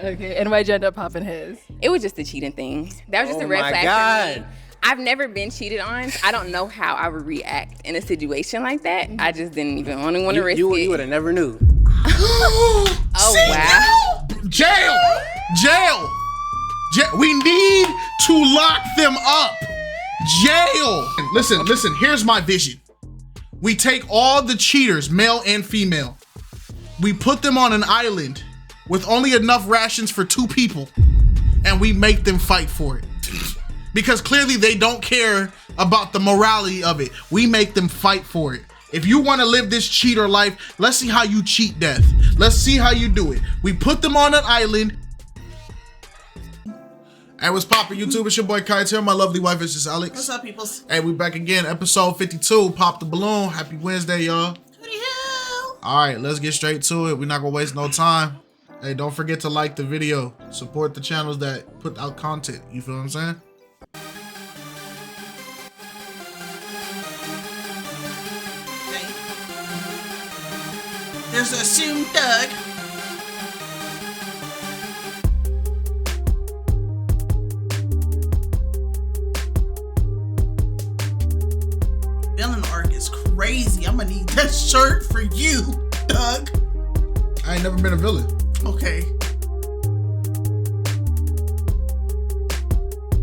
Okay, and why'd you end up popping his? It was just the cheating thing. That was just a red flag for me. I've never been cheated on. So I don't know how I would react in a situation like that. I just didn't even want to risk it. You would have never knew. Oh, wow. Jail! We need to lock them up. Jail! Listen, here's my vision. We take all the cheaters, male and female. We put them on an island with only enough rations for 2 people, and we make them fight for it. Because clearly they don't care about the morality of it. We make them fight for it. If you want to live this cheater life, let's see how you cheat death. Let's see how you do it. We put them on an island. Hey, what's poppin' YouTube? It's your boy KiteZz here. My lovely wife is ItzJustAlex. What's up, peoples? Hey, we back again. Episode 52. Pop the balloon. Happy Wednesday, y'all. All right, let's get straight to it. We're not gonna waste no time. Hey, don't forget to like the video. Support the channels that put out content. You feel what I'm saying? There's a assumed thug. Villain arc is crazy. I'm gonna need that shirt for you, Doug. I ain't never been a villain. Okay.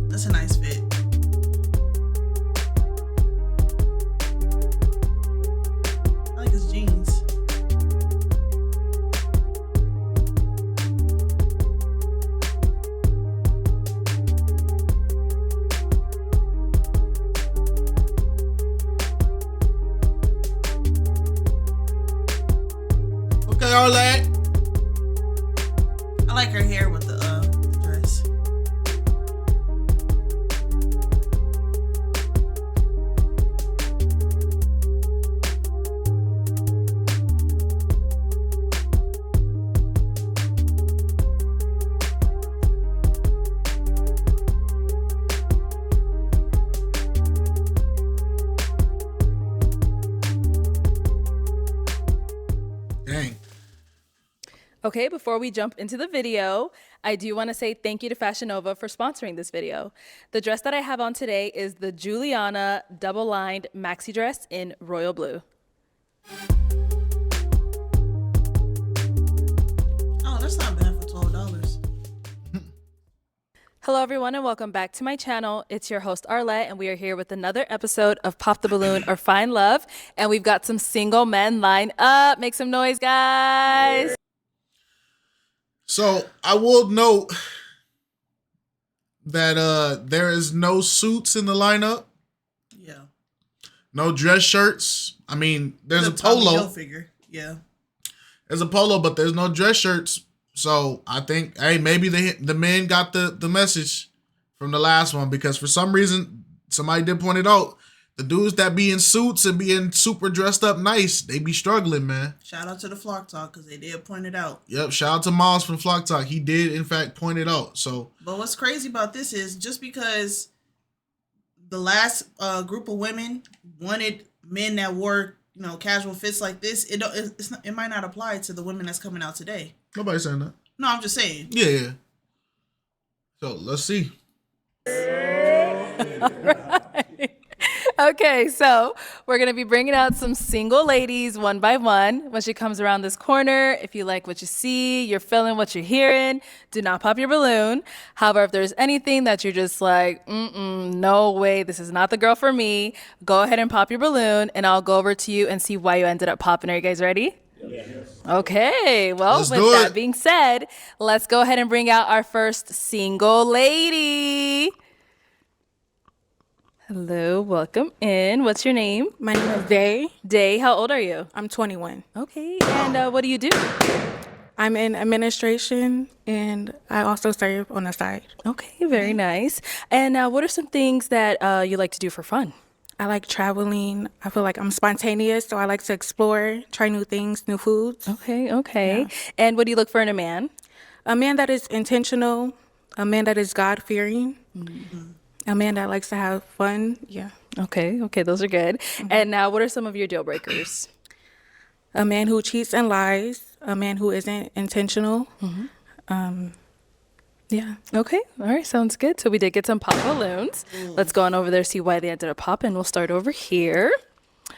That's a nice fit. I like his jeans. Okay, Arlette. I like her hair with the dress. Dang. Okay, before we jump into the video, I do want to say thank you to Fashion Nova for sponsoring this video. The dress that I have on today is the Juliana double-lined maxi dress in royal blue. Oh, that's not bad for $12. Hello everyone and welcome back to my channel. It's your host Arlette and we are here with another episode of Pop the Balloon or Find Love. And we've got some single men lined up. Make some noise, guys. So I will note that there is no suits in the lineup. Yeah. No dress shirts. I mean, there's a Tommy polo. Hilfiger. Yeah. There's a polo, but there's no dress shirts. So I think, hey, maybe the men got the message from the last one, because for some reason, somebody did point it out. The dudes that be in suits and being super dressed up nice, they be struggling, man. Shout out to the Flock Talk because they did point it out. Yep, shout out to Miles from Flock Talk. He did, in fact, point it out. So, but what's crazy about this is just because the last group of women wanted men that wore, casual fits like this, it might not apply to the women that's coming out today. Nobody's saying that. No, I'm just saying. Yeah. So, let's see. Okay, so we're going to be bringing out some single ladies one by one. When she comes around this corner, if you like what you see, you're feeling what you're hearing, do not pop your balloon. However, if there's anything that you're just like, no way, this is not the girl for me, go ahead and pop your balloon and I'll go over to you and see why you ended up popping. Are you guys ready? Yes. Okay, well, with that being said, let's go ahead and bring out our first single lady. Hello, welcome in. What's your name? My name is Daii. Daii, how old are you? I'm 21. Okay, and what do you do? I'm in administration and I also serve on the side. Okay, very nice. And what are some things that you like to do for fun? I like traveling. I feel like I'm spontaneous, so I like to explore, try new things, new foods. Okay. Yeah. And what do you look for in a man? A man that is intentional, a man that is God-fearing. Mm-hmm. A man that likes to have fun. Yeah. Okay, those are good. Mm-hmm. And now, what are some of your deal breakers? A man who cheats and lies. A man who isn't intentional. Mm-hmm. Yeah. Okay. All right. Sounds good. So we did get some pop balloons. Let's go on over there, see why they ended up popping. We'll start over here.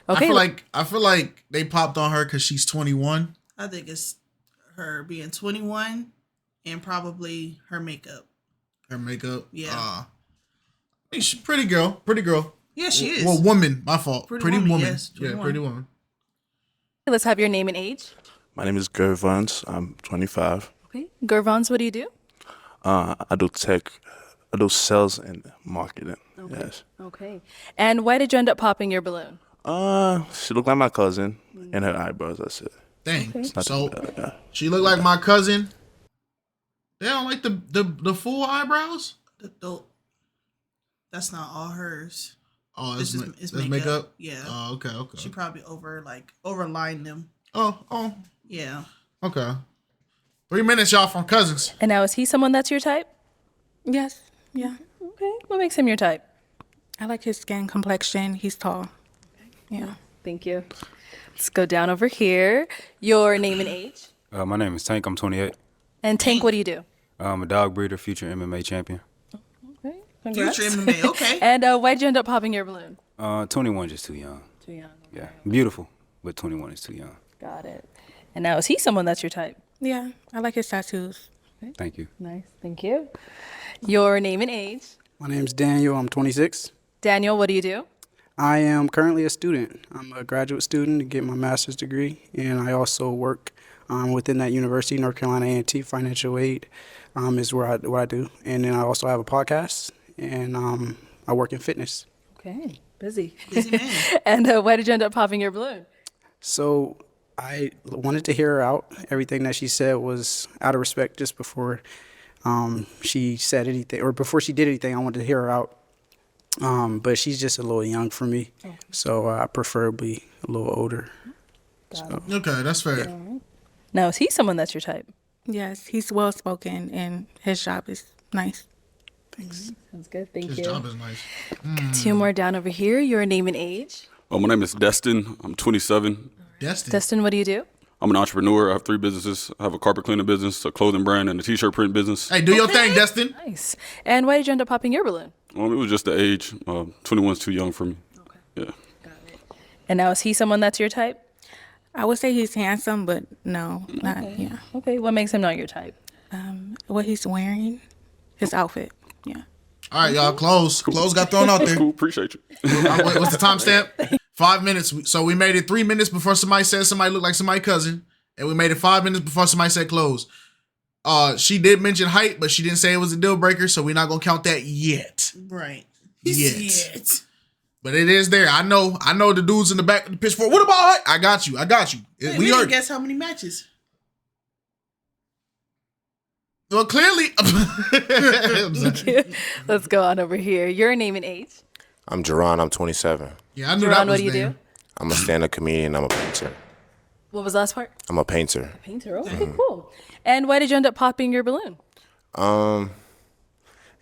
Okay. I feel like they popped on her because she's 21. I think it's her being 21 and probably her makeup. Her makeup. Yeah. I mean, she's pretty girl. Pretty girl. Yeah, she is. Well, woman. My fault. Pretty woman. Yes, yeah, pretty woman. Let's have your name and age. My name is Gervons. I'm 25. Okay. Gervons, what do you do? I do tech. I do sales and marketing. Okay. Yes. Okay. And why did you end up popping your balloon? She looked like my cousin, and her eyebrows. That's it. Dang. Okay. Not So too bad, yeah. she looked like my cousin. They don't like the full eyebrows. That's not all hers. Oh, It's it's makeup. makeup. Yeah. Oh, okay. She probably overlined them. Oh, Yeah. okay. 3 minutes, y'all, from cousins. And now, is he someone that's your type? Yes. Yeah. Okay. What makes him your type? I like his skin complexion. He's tall. Yeah. Thank you. Let's go down over here. Your name and age. My name is Tank. I'm 28. And Tank, what do you do? I'm a dog breeder, future MMA champion. Okay. Congrats. Future MMA. Okay. And why'd you end up popping your balloon? 21 just too young. Too young. Yeah, beautiful, but 21 is too young. Got it. And now, is he someone that's your type? Yeah. I like his tattoos. Thank you. Nice. Thank you. Your name and age. My name's Daniel. I'm 26. Daniel, what do you do? I am currently a student. I'm a graduate student to get my master's degree, and I also work within that university, North Carolina A&T Financial Aid is what I do. And then I also have a podcast, and I work in fitness. Okay. Busy. Busy man. And why did you end up popping your balloon? So I wanted to hear her out. Everything that she said was out of respect just before she said anything, or before she did anything, I wanted to hear her out. But she's just a little young for me, so I preferably a little older. So. Okay, that's fair. Now, is he someone that's your type? Yes. He's well spoken and his job is nice. Thanks. Sounds good. Thank His you. job is nice. Two more down over here. Your name and age. My name is Destin. I'm 27. Destin. Destin, what do you do? I'm an entrepreneur. I have 3 businesses. I have a carpet cleaning business, a clothing brand, and a t-shirt print business. Hey, do your thing, Destin. Nice. And why did you end up popping your balloon? It was just the age. 21's too young for me. Okay. Yeah. And now, is he someone that's your type? I would say he's handsome, but no, not, yeah. Okay. What makes him not your type? What he's wearing, his outfit, yeah. All right, y'all. Close got thrown out there. Cool. Appreciate you. What's the timestamp? 5 minutes. So we made it 3 minutes before somebody said somebody looked like somebody's cousin, and we made it 5 minutes before somebody said close. She did mention height, but she didn't say it was a deal breaker, so we're not gonna count that yet. Right. Yet. But it is there. I know the dudes in the back of the pitchfork. What about height? I got you. Hey, we didn't guess how many matches. Well, clearly. Let's go on over here. Your name and age. I'm Jerron. I'm 27. Yeah, I knew Jerron, that was what do you there. do? I'm a stand-up comedian. I'm a painter. What was the last part? I'm a painter. Painter. Okay, cool. And why did you end up popping your balloon?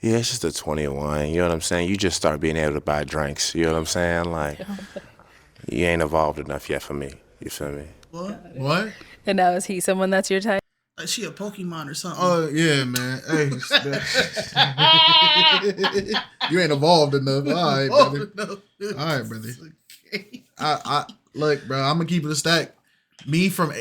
Yeah, it's just a 21. You know what I'm saying? You just start being able to buy drinks. You know what I'm saying? Like, you ain't evolved enough yet for me. You feel me? What? And now, is he someone that's your type? Like she a Pokemon or something. Oh, yeah, man. Hey. You ain't evolved enough. All right, brother. No. All right, brother. I look, bro, I'm going to keep it a stack. Me from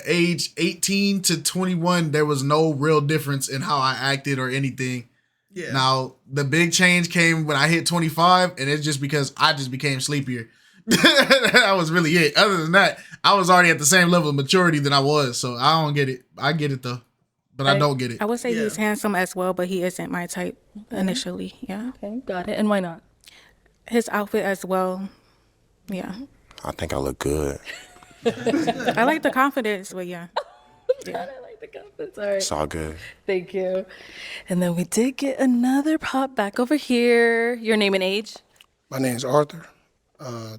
age 18 to 21, there was no real difference in how I acted or anything. Yeah. Now, the big change came when I hit 25, and it's just because I just became sleepier. That was really it. Other than that, I was already at the same level of maturity that I was, so I don't get it. I get it, though, but I don't get it. I would say he's handsome as well, but he isn't my type initially, yeah. Okay, got it. And why not? His outfit as well, yeah. I think I look good. I like the confidence, but yeah. God, I like the confidence. All right. It's all good. Thank you. And then we did get another pop back over here. Your name and age? My name's Arthur,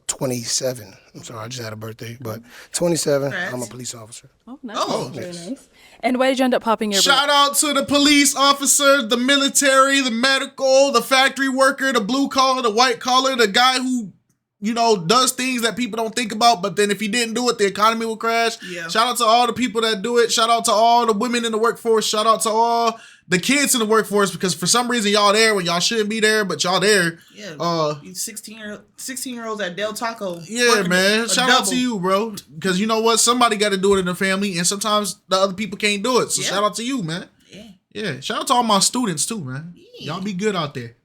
27. I'm sorry, I just had a birthday, but 27. I'm a police officer. Oh, nice. Very nice. And why did you end up popping your Shout out to the police officer, the military, the medical, the factory worker, the blue collar, the white collar, the guy who, you know, does things that people don't think about, but then if he didn't do it, the economy will crash. Yeah. Shout out to all the people that do it. Shout out to all the women in the workforce. Shout out to all the kids in the workforce, because for some reason y'all there when y'all shouldn't be there, but y'all there. Yeah. 16-year-olds at Del Taco. Yeah, man. Shout out to you, bro. Because you know what? Somebody got to do it in the family, and sometimes the other people can't do it. So shout out to you, man. Yeah. Shout out to all my students too, man. Y'all be good out there.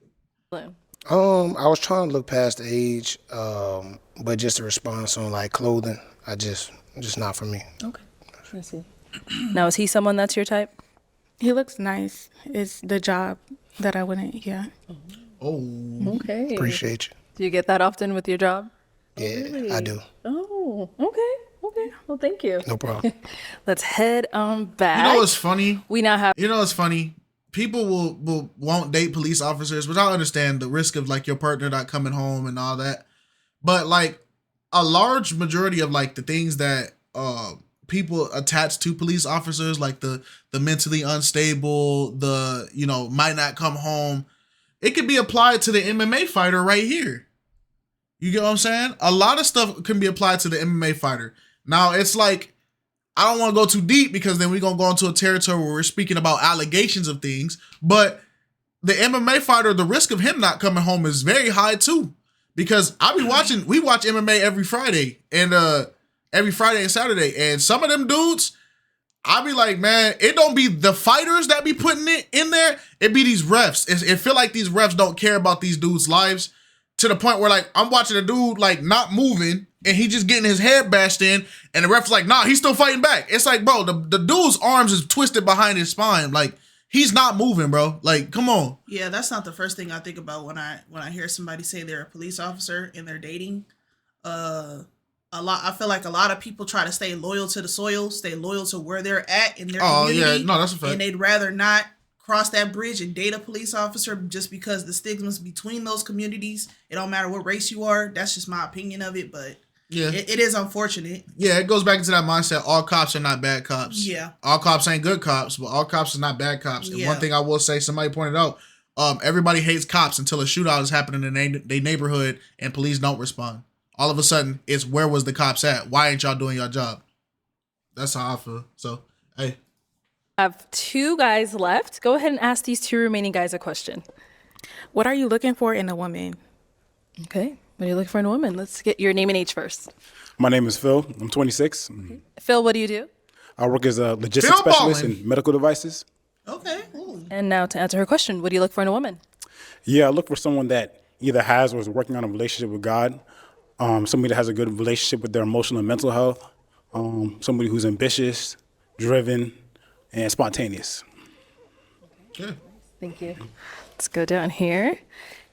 I was trying to look past the age, but just the response on like clothing, just not for me. Okay. Let's see. Now, is he someone that's your type? He looks nice. It's the job that I wouldn't, Oh. Okay. Appreciate you. Do you get that often with your job? Yeah, really? I do. Oh, okay. Well, thank you. No problem. Let's head back. You know what's funny? We now have. You know what's funny? People will won't date police officers, which I understand the risk of like your partner not coming home and all that. But like a large majority of like the things that people attach to police officers, like the mentally unstable, the might not come home, it could be applied to the MMA fighter right here. You get what I'm saying? A lot of stuff can be applied to the MMA fighter. Now it's like, I don't want to go too deep because then we're going to go into a territory where we're speaking about allegations of things. But the MMA fighter, the risk of him not coming home is very high too. Because we watch MMA every Friday and Saturday. And some of them dudes, I be like, man, it don't be the fighters that be putting it in there. It be these refs. It feel like these refs don't care about these dudes' lives to the point where like I'm watching a dude like not moving and he just getting his head bashed in and the ref's like, nah, he's still fighting back. It's like, bro, the dude's arms is twisted behind his spine. Like he's not moving, bro. Like, come on. Yeah, that's not the first thing I think about when I hear somebody say they're a police officer and they're dating. I feel like a lot of people try to stay loyal to the soil, stay loyal to where they're at in their community. Oh, yeah. No, that's a fact. And they'd rather not cross that bridge and date a police officer just because the stigmas between those communities. It don't matter what race you are. That's just my opinion of it, but yeah, it is unfortunate. Yeah, it goes back into that mindset. All cops are not bad cops. Yeah. All cops ain't good cops, but all cops are not bad cops. And one thing I will say, somebody pointed out, everybody hates cops until a shootout is happening in their neighborhood and police don't respond. All of a sudden, it's where was the cops at? Why ain't y'all doing your job? That's how I feel. So, hey. I have 2 guys left. Go ahead and ask these 2 remaining guys a question. What are you looking for in a woman? Okay. What are you looking for in a woman? Let's get your name and age first. My name is Phil. I'm 26. Okay. Phil, what do you do? I work as a logistics specialist in medical devices. Okay. Ooh. And now to answer her question, what do you look for in a woman? Yeah, I look for someone that either has or is working on a relationship with God. Somebody that has a good relationship with their emotional and mental health. Somebody who's ambitious, driven, and spontaneous. Good. Thank you. Let's go down here.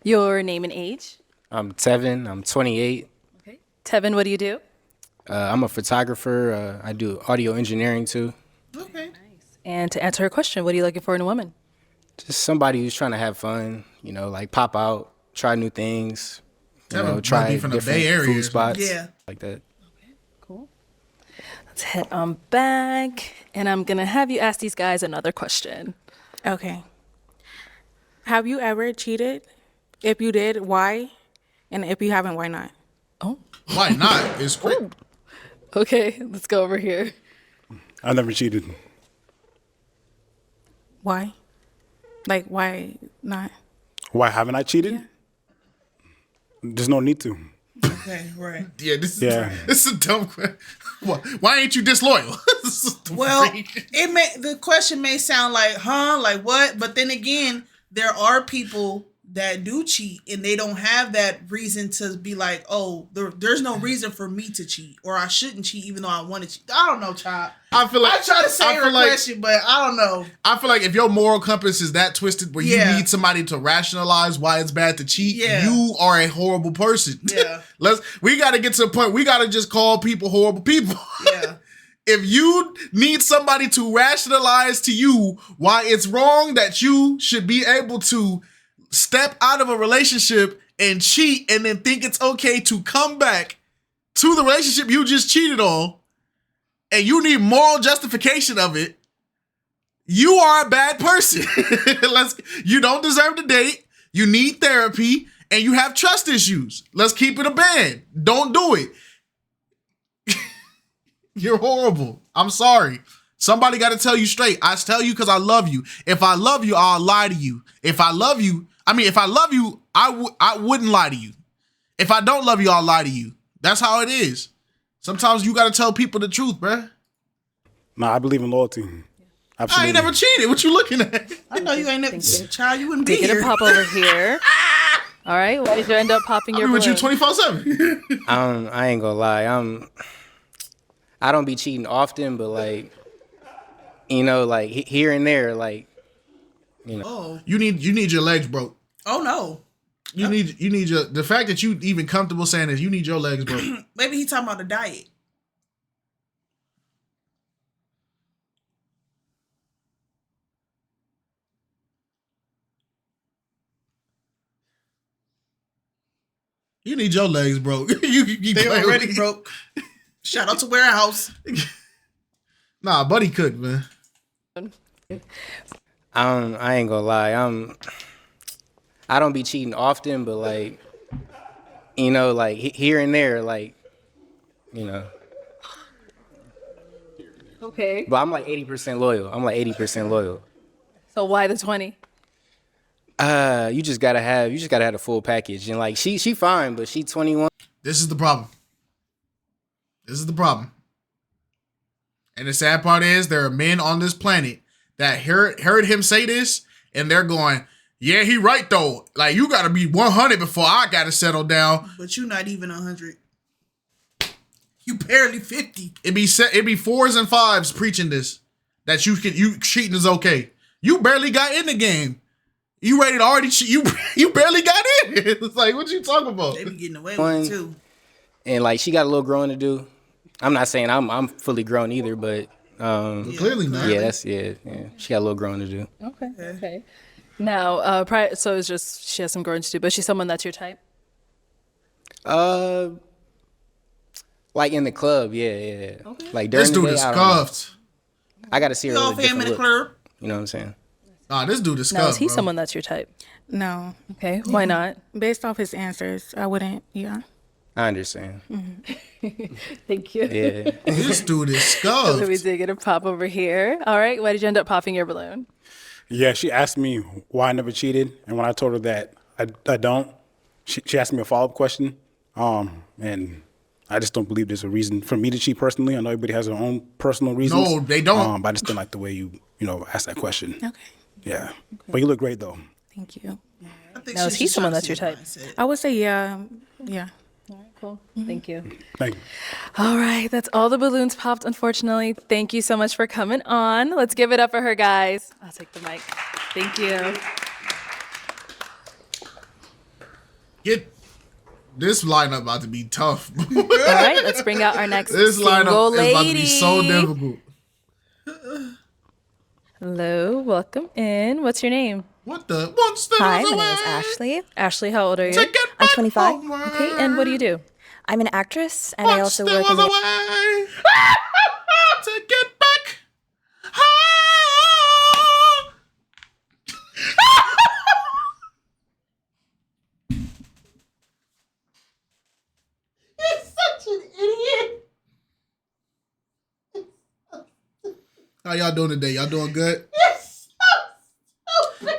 Your name and age? I'm Tevin. I'm 28. Okay. Tevin, what do you do? I'm a photographer. I do audio engineering too. Okay. Nice. And to answer her question, what are you looking for in a woman? Just somebody who's trying to have fun, like pop out, try new things, try different food spots, like that. Okay, cool. Let's head on back, and I'm gonna have you ask these guys another question. Okay. Have you ever cheated? If you did, why? And if you haven't, why not? Oh. Why not? It's great. Okay, let's go over here. I never cheated. Why? Like, why not? Why haven't I cheated? Yeah. There's no need to. Okay, right. Yeah, this is a dumb question. Why ain't you disloyal? Well, the question may sound like, like what? But then again, there are people that do cheat and they don't have that reason to be like, oh, there's no reason for me to cheat or I shouldn't cheat even though I want to cheat. I don't know, child. I try to say her question, but I don't know. I feel like if your moral compass is that twisted where you need somebody to rationalize why it's bad to cheat, you are a horrible person. Yeah. We got to get to a point. We got to just call people horrible people. Yeah. If you need somebody to rationalize to you why it's wrong that you should be able to step out of a relationship and cheat and then think it's okay to come back to the relationship you just cheated on, and you need moral justification of it, you are a bad person. You don't deserve to date. You need therapy and you have trust issues. Let's keep it a band. Don't do it. You're horrible. I'm sorry. Somebody got to tell you straight. I tell you because I love you. If I love you, I'll lie to you. If I love you, I wouldn't lie to you. If I don't love you, I'll lie to you. That's how it is. Sometimes you got to tell people the truth, bruh. Nah, I believe in loyalty. Absolutely. I ain't never cheated. What you looking at? I know you ain't never, child, you wouldn't be Taking here. a pop over here. All right, why did you end up popping your balloon? with you 24/7. I ain't gonna lie. I don't be cheating often, but like, you know, like here and there, like, you know. Oh. You need your legs broke. Oh no. You need the fact that you even comfortable saying this, you need your legs broke. Maybe he talking about the diet. You need your legs broke. They already broke. Shout out to Warehouse. Nah, Buddy cooked, man. I ain't gonna lie. I don't be cheating often, but like, you know, like here and there, like, you know. Okay. But I'm like 80% loyal. So why the 20? You just gotta have the full package, and like she fine, but she 21. This is the problem. And the sad part is there are men on this planet that heard him say this, and they're going, yeah, he right though. Like, you gotta be 100 before I gotta settle down. But you not even 100. You barely 50. It be 4s and 5s preaching this, that you cheating is okay. You barely got in the game. You ready to already cheat? You barely got in. It's like, what you talking about? They be getting away with it too. And like, she got a little growing to do. I'm not saying I'm fully grown either, but clearly not. Yeah, yeah. She got a little growing to do. Okay. Now, so it's just she has some growing to do, but she's someone that's your type. Like in the club, yeah. Okay. Like during this dude is scuffed. I gotta see her with a different look. Club. You know what I'm saying? Nah, this dude is Now, scuffed. is he bro. someone that's your type? No. Okay, why not? Based off his answers, I wouldn't. Yeah. I understand. Thank you. Yeah. This dude is scuffed. So we did get a pop over here. All right, why did you end up popping your balloon? Yeah, she asked me why I never cheated, and when I told her that I don't, she asked me a follow-up question, and I just don't believe there's a reason for me to cheat personally. I know everybody has their own personal reasons. No, they don't. But I just didn't like the way you asked that question. Okay. Yeah. Okay. But you look great, though. Thank you. Now, is he someone that's your type? I would say yeah. Yeah. All right, cool. Thank you. Thank you. All right, that's all the balloons popped, unfortunately. Thank you so much for coming on. Let's give it up for her, guys. I'll take the mic. Thank you. This lineup about to be tough. All right, let's bring out our next This single lineup lady. is about to be so difficult. Hello, welcome in. What's your name? What the? Hi, my name is Ashley. Ashley, how old are you? I'm 25. Okay, and what do you do? I'm an actress, and I also work as a... To get back. You're such an idiot. How y'all doing today? Y'all doing good? Yes.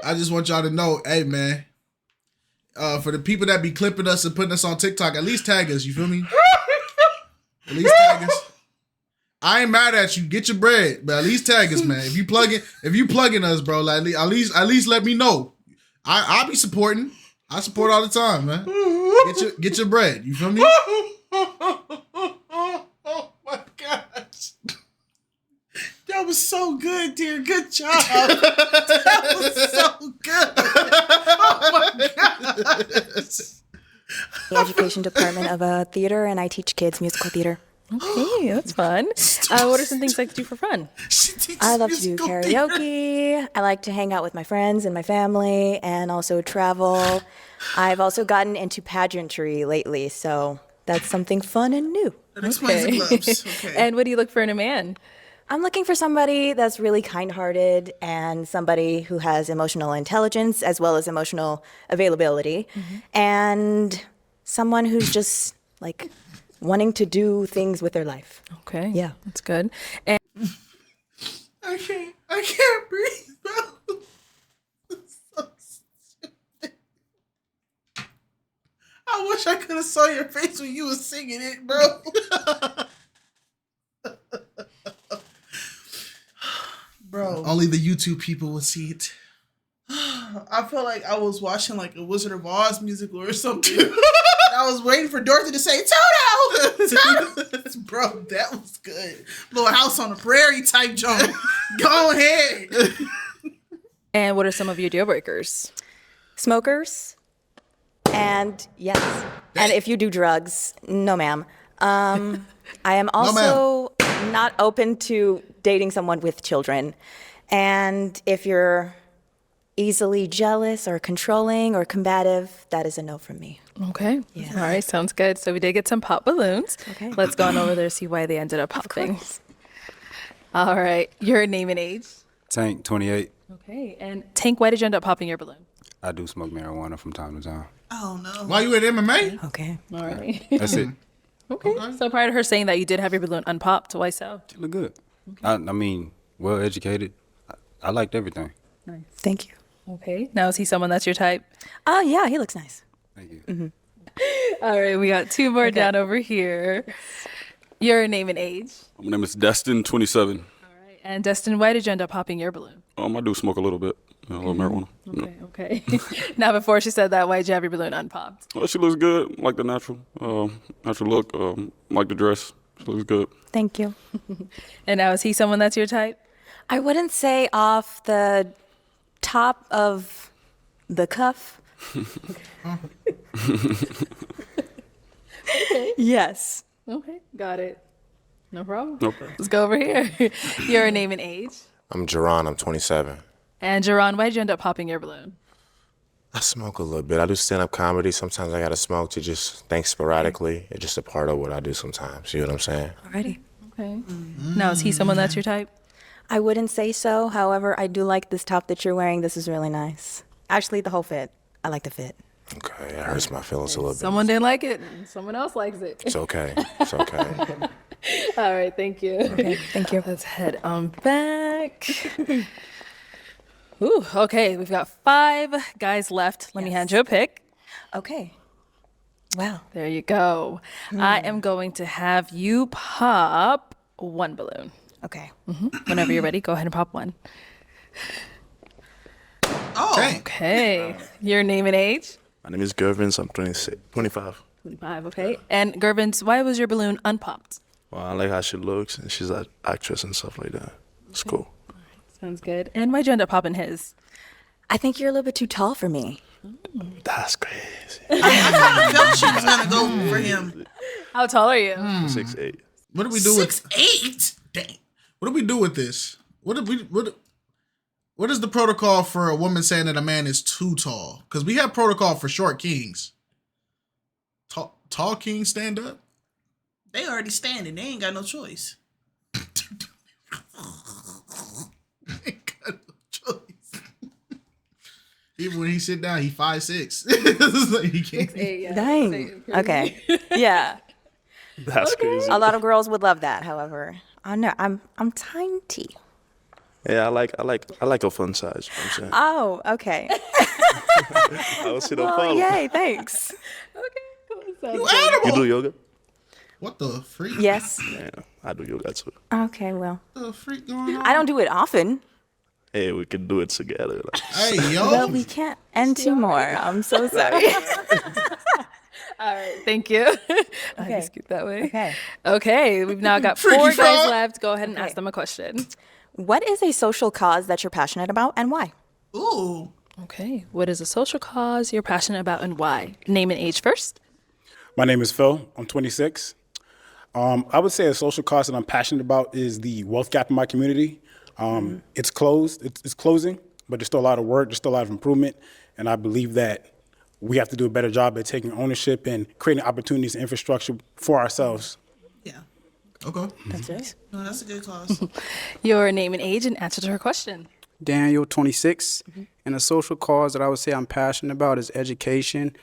I just want y'all to know, hey man, for the people that be clipping us and putting us on TikTok, at least tag us. You feel me? At least tag us. I ain't mad at you. Get your bread, but at least tag us, man. If you plugging us, bro, like at least let me know. I'll be supporting. I support all the time, man. Get your bread. You feel me? Oh my gosh. That was so good, dear. Good job. That was so good. Oh my gosh. the education department of a theater, and I teach kids musical theater. Okay, that's fun. What are some things I like to do for fun? I love to do karaoke. I like to hang out with my friends and my family, and also travel. I've also gotten into pageantry lately, so that's something fun and new. That explains the clubs. Okay. And what do you look for in a man? I'm looking for somebody that's really kind-hearted and somebody who has emotional intelligence as well as emotional availability, and someone who's just like wanting to do things with their life. Okay. Yeah. That's good. And I can't breathe, bro. So stupid. I wish I could have saw your face when you was singing it, bro. Bro. Only the YouTube people would see it. I felt like I was watching like a Wizard of Oz musical or something. And I was waiting for Dorothy to say, Toto! Bro, that was good. Little House on the Prairie type jump. Go ahead. And what are some of your deal breakers? Smokers. And yes. And if you do drugs, no ma'am. I am also not open to dating someone with children. And if you're easily jealous or controlling or combative, that is a no from me. Okay. Yeah. All right. Sounds good. So we did get some pop balloons. Okay. Let's go on over there, see why they ended up popping. All right. Your name and age. Tank, 28. Okay. And Tank, why did you end up popping your balloon? I do smoke marijuana from time to time. Oh, no. Why you at MMA? Okay. All right. That's it. Okay. So prior to her saying that you did have your balloon unpopped, why so? Look good. I mean, well educated. I liked everything. Nice. Thank you. Okay. Now, is he someone that's your type? Yeah, he looks nice. Thank you. Mm-hmm. All right. We got two more down over here. Your name and age. My name is Destin, 27. And Destin, why did you end up popping your balloon? I do smoke a little bit, a little marijuana. Okay. Now, before she said that, why did you have your balloon unpopped? Well, she looks good, like the natural look, like the dress. She looks good. Thank you. And now, is he someone that's your type? I wouldn't say off the top of the cuff. Yes. Okay, got it. No problem. Okay. Let's go over here. Your name and age. I'm Jerron. I'm 27. And Jerron, why did you end up popping your balloon? I smoke a little bit. I do stand-up comedy. Sometimes I gotta smoke to just think sporadically. It's just a part of what I do sometimes. You know what I'm saying? Alrighty. Okay. Now, is he someone that's your type? I wouldn't say so. However, I do like this top that you're wearing. This is really nice. Actually, the whole fit. I like the fit. Okay, it hurts my feelings a little bit. Someone didn't like it. And someone else likes it. It's okay. It's okay. All right. Thank you. Okay. Thank you. Let's head on back. Ooh. Okay. We've got 5 guys left. Let me hand you a pick. Okay. Wow. There you go. I am going to have you pop 1 balloon. Okay. Whenever you're ready, go ahead and pop 1. Oh. Okay. Your name and age? My name is Gervins. I'm 25. 25. Okay. And Gervins, why was your balloon unpopped? Well, I like how she looks, and she's an actress and stuff like that. It's cool. Sounds good. And why'd you end up popping his? I think you're a little bit too tall for me. That's crazy. I felt she was going to go for him. How tall are you? 6'8". What do we do with 6'8"? Dang. What do we do with this? What is the protocol for a woman saying that a man is too tall? Because we have protocol for short kings. Tall kings stand up? They already standing. They ain't got no choice. Ain't got no choice. Even when he sit down, he 5'6". Like he can't. 6'8", yeah. Dang. Okay. Yeah. That's crazy. A lot of girls would love that. However, I know I'm tiny. Yeah, I like a fun size. You know what I'm saying? Oh, okay. I will see no Oh, problem. yay! Thanks. You animal. You do yoga? What the freak? Yes. Yeah, I do yoga too. Okay. Well, What the freak going on? I don't do it often. Hey, we can do it together. Like, Hey, yo. Well, we can't. And 2 more. I'm so sorry. All right. Thank you. I Okay. scoot that way. Okay. Okay. We've now got 4 Freaky guys frog. left. Go ahead and Okay. ask them a question. What is a social cause that you're passionate about and why? Ooh. Okay. What is a social cause you're passionate about and why? Name and age first. My name is Phil. I'm 26. I would say a social cause that I'm passionate about is the wealth gap in my community. It's closed. It's closing, but there's still a lot of work. There's still a lot of improvement. And I believe that we have to do a better job at taking ownership and creating opportunities and infrastructure for ourselves. Yeah. Okay. That's nice. No, that's a good cause. Your name and age and answer to her question. Daniel, 26. And a social cause that I would say I'm passionate about is education,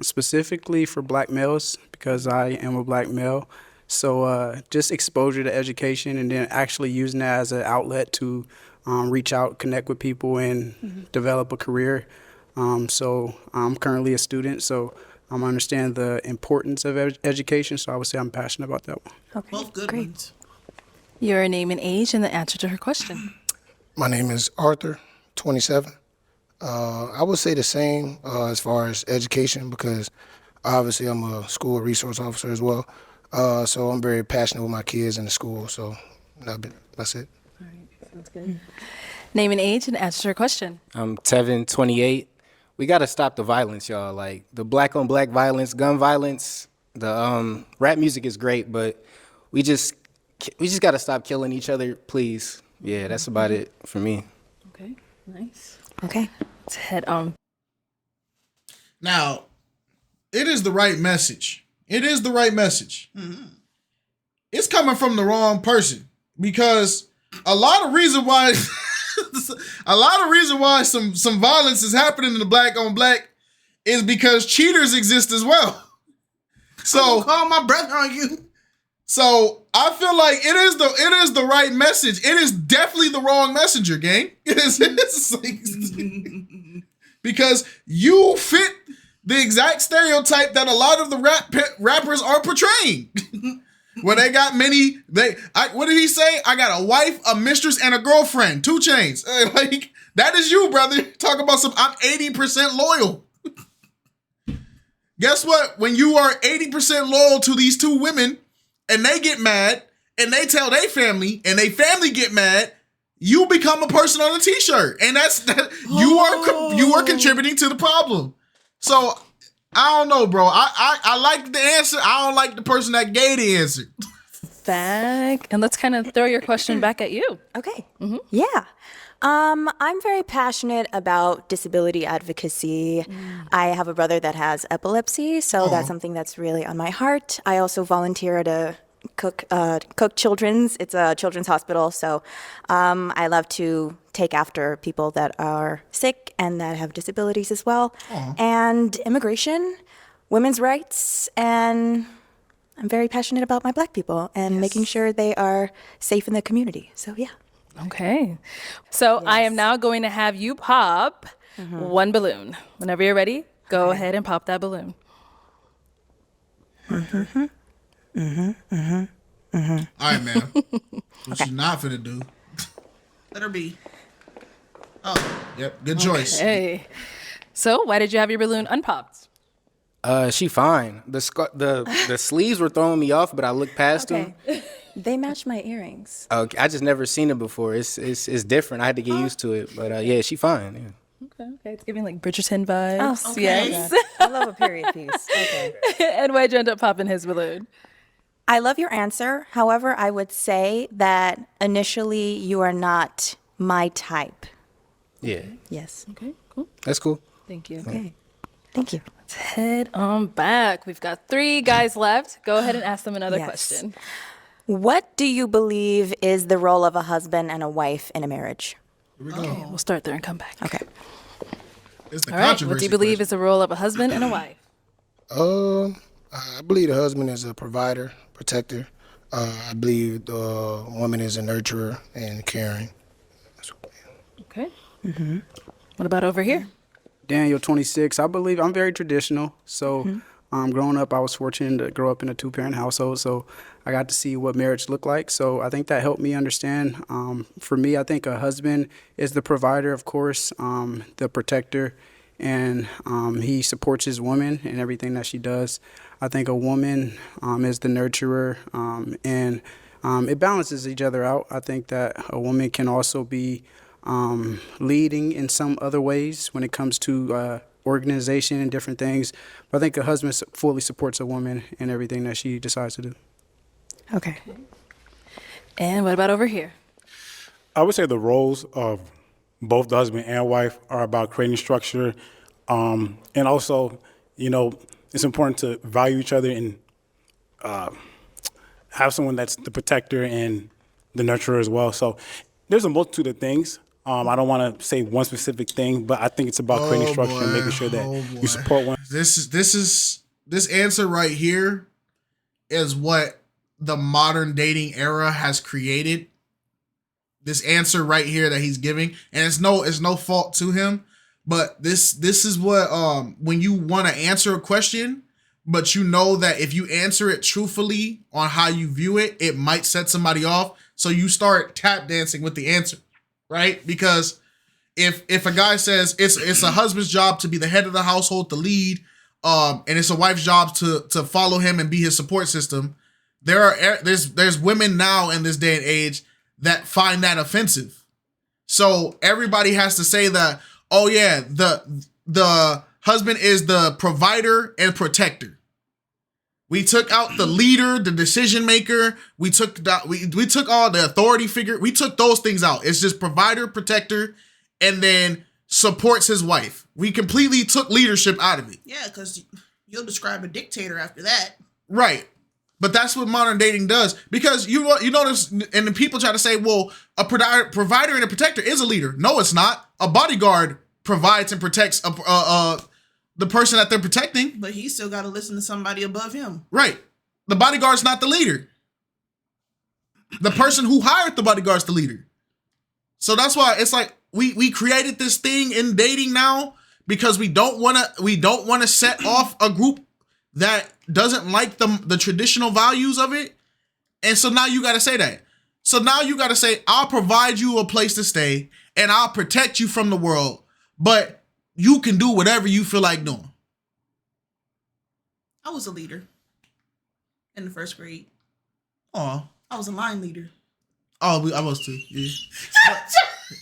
specifically for black males, because I am a black male. So just exposure to education and then actually using that as an outlet to reach out, connect with people, and develop a career. So I'm currently a student, so I understand the importance of education. So I would say I'm passionate about that one. Okay, Both good ones. Your name and age and the answer to her question. My name is Arthur, 27. I would say the same as far as education because obviously I'm a school resource officer as well. So I'm very passionate with my kids in the school. So that's it. All right, sounds good. Name and age and answer to her question. I'm Tevin, 28. We got to stop the violence, y'all. Like the black on black violence, gun violence. The rap music is great, but we just got to stop killing each other, please. Yeah, that's about it for me. Okay, nice. Okay. Let's head on. Now, it is the right message. It is the right message. It's coming from the wrong person because a lot of reason why some violence is happening in the black on black is because cheaters exist as well. So call my brother on you. So I feel like it is the right message. It is definitely the wrong messenger, gang. It's like, because you fit the exact stereotype that a lot of the rappers are portraying. Where they got what did he say? I got a wife, a mistress, and a girlfriend. 2 Chainz. Like, that is you, brother. Talk about I'm 80% loyal. Guess what? When you are 80% loyal to these 2 women, and they get mad, and they tell their family, and they family get mad, you become a person on a t-shirt. And you are contributing to the problem. So I don't know, bro. I like the answer. I don't like the person that gave the answer. Back, and let's kind of throw your question back at you. Okay. Yeah. I'm very passionate about disability advocacy. I have a brother that has epilepsy, so that's something that's really on my heart. I also volunteer at a Cook Children's. It's a children's hospital, so I love to take after people that are sick and that have disabilities as well. And immigration, women's rights, and I'm very passionate about my Black people and making sure they are safe in the community. So yeah. Okay. So I am now going to have you pop 1 balloon. Whenever you're ready, go ahead and pop that balloon. All right, man. What you not finna do? Let her be. Yep, good choice. Okay. So why did you have your balloon unpopped? She fine. The sleeves were throwing me off, but I looked past them. They match my earrings. Okay, I just never seen it before. It's different. I had to get used to it, but yeah, she fine. Yeah. Okay. It's giving like Bridgerton vibes. Oh, okay. Yes. I love a period piece. Okay. And why'd you end up popping his balloon? I love your answer. However, I would say that initially you are not my type. Yeah. Yes. Okay, cool. That's cool. Thank you. Okay. Thank you. Let's head on back. We've got 3 guys left. Go ahead and ask them another question. What do you believe is the role of a husband and a wife in a marriage? Here we go. Okay, we'll start there and come back. Okay. It's the All right. What do controversy you believe question. is the role of a husband and a wife? I believe the husband is a provider, protector. I believe the woman is a nurturer and caring. Okay. What about over here? Daniel, 26. I believe I'm very traditional. So growing up, I was fortunate to grow up in a 2-parent household. So I got to see what marriage looked like. So I think that helped me understand. For me, I think a husband is the provider, of course, the protector, and he supports his woman in everything that she does. I think a woman is the nurturer, and it balances each other out. I think that a woman can also be leading in some other ways when it comes to organization and different things. But I think a husband fully supports a woman in everything that she decides to do. Okay. And what about over here? I would say the roles of both the husband and wife are about creating structure, and also, it's important to value each other and have someone that's the protector and the nurturer as well. So there's a multitude of things. I don't want to say one specific thing, but I think it's about creating structure and making sure that you support one. This answer right here is what the modern dating era has created. This answer right here that he's giving, and it's no fault to him, but this is what when you want to answer a question, but you know that if you answer it truthfully on how you view it, it might set somebody off. So you start tap dancing with the answer, right? Because if a guy says it's a husband's job to be the head of the household, to lead, and it's a wife's job to follow him and be his support system, there's women now in this day and age that find that offensive. So everybody has to say that, oh yeah, the husband is the provider and protector. We took out the leader, the decision maker. We took all the authority figure. We took those things out. It's just provider, protector, and then supports his wife. We completely took leadership out of it. Yeah, because you'll describe a dictator after that. Right. But that's what modern dating does, because you notice, and the people try to say, well, a provider and a protector is a leader. No, it's not. A bodyguard provides and protects the person that they're protecting. But he still got to listen to somebody above him. Right. The bodyguard's not the leader. The person who hired the bodyguard's the leader. So that's why it's like we created this thing in dating now because we don't want to set off a group that doesn't like the traditional values of it. And so now you got to say that. So now you got to say, I'll provide you a place to stay and I'll protect you from the world, but you can do whatever you feel like doing. I was a leader in the first grade. Oh, I was a line leader. Oh, I was too. Yeah.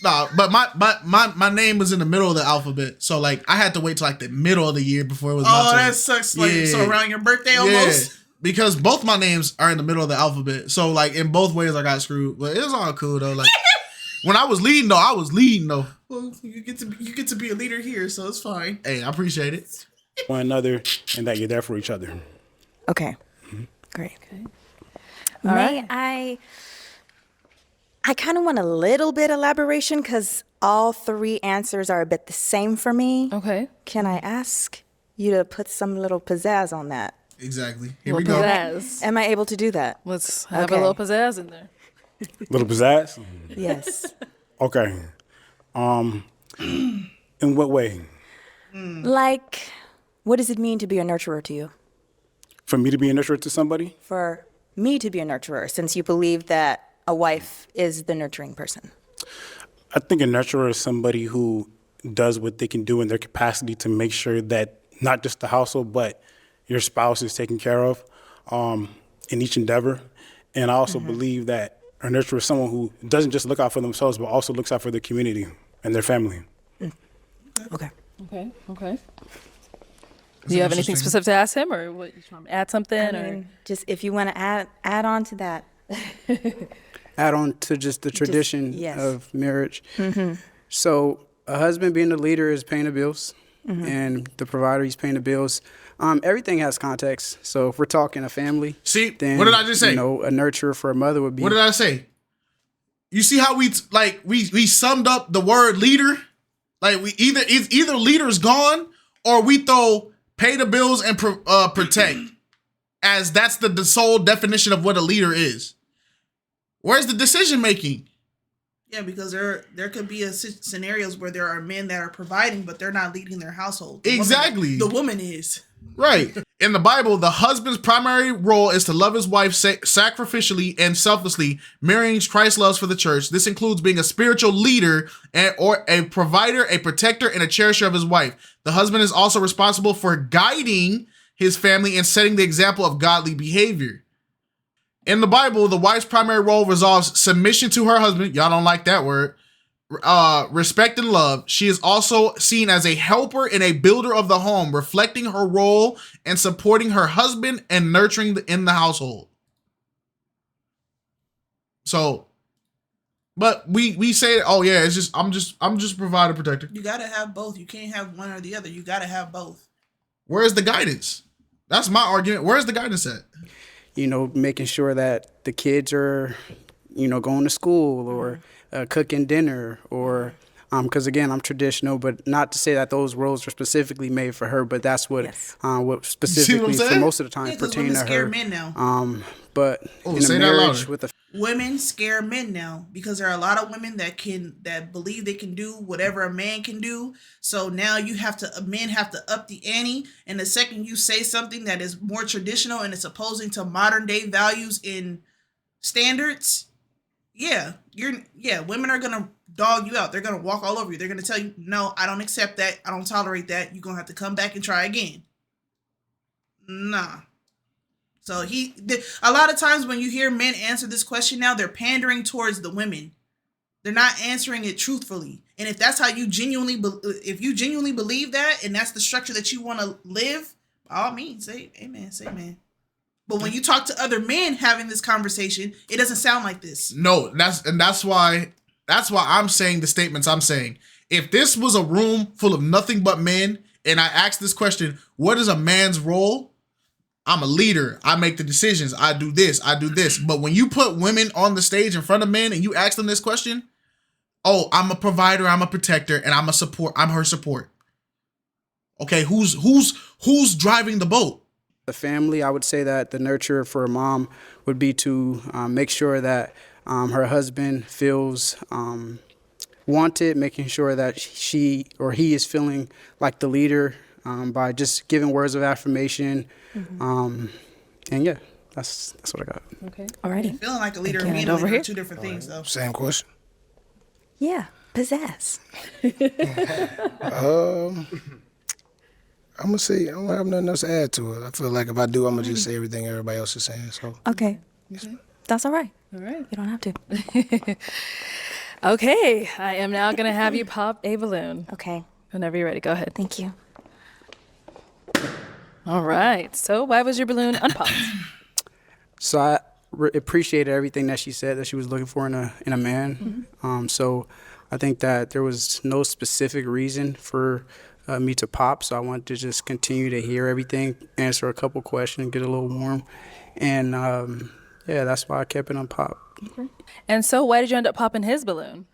But my name was in the middle of the alphabet, so like I had to wait till like the middle of the year before it was my turn. That sucks. Like so around your birthday almost. Because both my names are in the middle of the alphabet, so like in both ways I got screwed. But it was all cool though. Like when I was leading though. Well, you get to be a leader here, so it's fine. Hey, I appreciate it. One another, and that you're there for each other. Okay. Great. Okay. I kind of want a little bit elaboration because all three answers are a bit the same for me. Okay. Can I ask you to put some little pizzazz on that? Exactly. Here we go. Pizzazz. Am I able to do that? Let's have a little pizzazz in there. Little pizzazz? Yes. Okay. In what way? Like, what does it mean to be a nurturer to you? For me to be a nurturer to somebody? For me to be a nurturer, since you believe that a wife is the nurturing person. I think a nurturer is somebody who does what they can do in their capacity to make sure that not just the household, but your spouse is taken care of in each endeavor. And I also believe that a nurturer is someone who doesn't just look out for themselves, but also looks out for their community and their family. Okay. Do you have anything specific to ask him, or what? You want me to add something, I mean, just if you want to add on to that. Add on to just the tradition of marriage. So a husband being the leader is paying the bills, and the provider, he's paying the bills. Everything has context. So if we're talking a family, then what did I just say? You know, a nurturer for a mother would be. What did I say? You see how we summed up the word leader? Like we either leader's gone or we throw pay the bills and protect as that's the sole definition of what a leader is. Where's the decision making? Yeah, because there could be scenarios where there are men that are providing, but they're not leading their household. The woman is. Right. In the Bible, the husband's primary role is to love his wife sacrificially and selflessly, mirroring Christ's love for the church. This includes being a spiritual leader or a provider, a protector, and a cherisher of his wife. The husband is also responsible for guiding his family and setting the example of godly behavior. In the Bible, the wife's primary role resolves submission to her husband. Y'all don't like that word. Respect and love. She is also seen as a helper and a builder of the home, reflecting her role and supporting her husband and nurturing in the household. So, but we say, oh yeah, it's just I'm just provider protector. You gotta have both. You can't have one or the other. You gotta have both. Where's the guidance? That's my argument. Where's the guidance at? You know, making sure that the kids are, you know, going to school or cooking dinner or, because again, I'm traditional, but not to say that those roles are specifically made for her, but that's what specifically for most of the time pertain to her. Men now. But Oh, in say a that marriage louder. with a Women scare men now because there are a lot of women that believe they can do whatever a man can do. So now men have to up the ante, and the second you say something that is more traditional and it's opposing to modern day values and standards, women are gonna dog you out. They're gonna walk all over you. They're gonna tell you, no, I don't accept that. I don't tolerate that. You're gonna have to come back and try again. Nah. So a lot of times when you hear men answer this question now, they're pandering towards the women. They're not answering it truthfully. And if that's how you genuinely believe that, and that's the structure that you want to live, by all means, say amen, say amen. But when you talk to other men having this conversation, it doesn't sound like this. No, that's why I'm saying the statements I'm saying. If this was a room full of nothing but men, and I asked this question, what is a man's role? I'm a leader. I make the decisions. I do this. I do this. But when you put women on the stage in front of men and you ask them this question, oh, I'm a provider, I'm a protector, and I'm her support. Okay, who's driving the boat? The family, I would say that the nurture for a mom would be to make sure that her husband feels wanted, making sure that she or he is feeling like the leader by just giving words of affirmation. And yeah, that's what I got. Okay. Alrighty. Feeling like a leader and being a leader are two different things, though. Same question. Yeah, pizzazz. I'm gonna say I don't have nothing else to add to it. I feel like if I do, I'm gonna just say everything everybody else is saying. So Okay. That's all right. All right. You don't have to. Okay, I am now going to have you pop a balloon. Okay. Whenever you're ready, go ahead. Thank you. All right. So why was your balloon unpopped? So I appreciated everything that she said that she was looking for in a man. So I think that there was no specific reason for me to pop. So I wanted to just continue to hear everything, answer a couple questions, get a little warm, and yeah, that's why I kept it unpopped. Okay. And so why did you end up popping his balloon?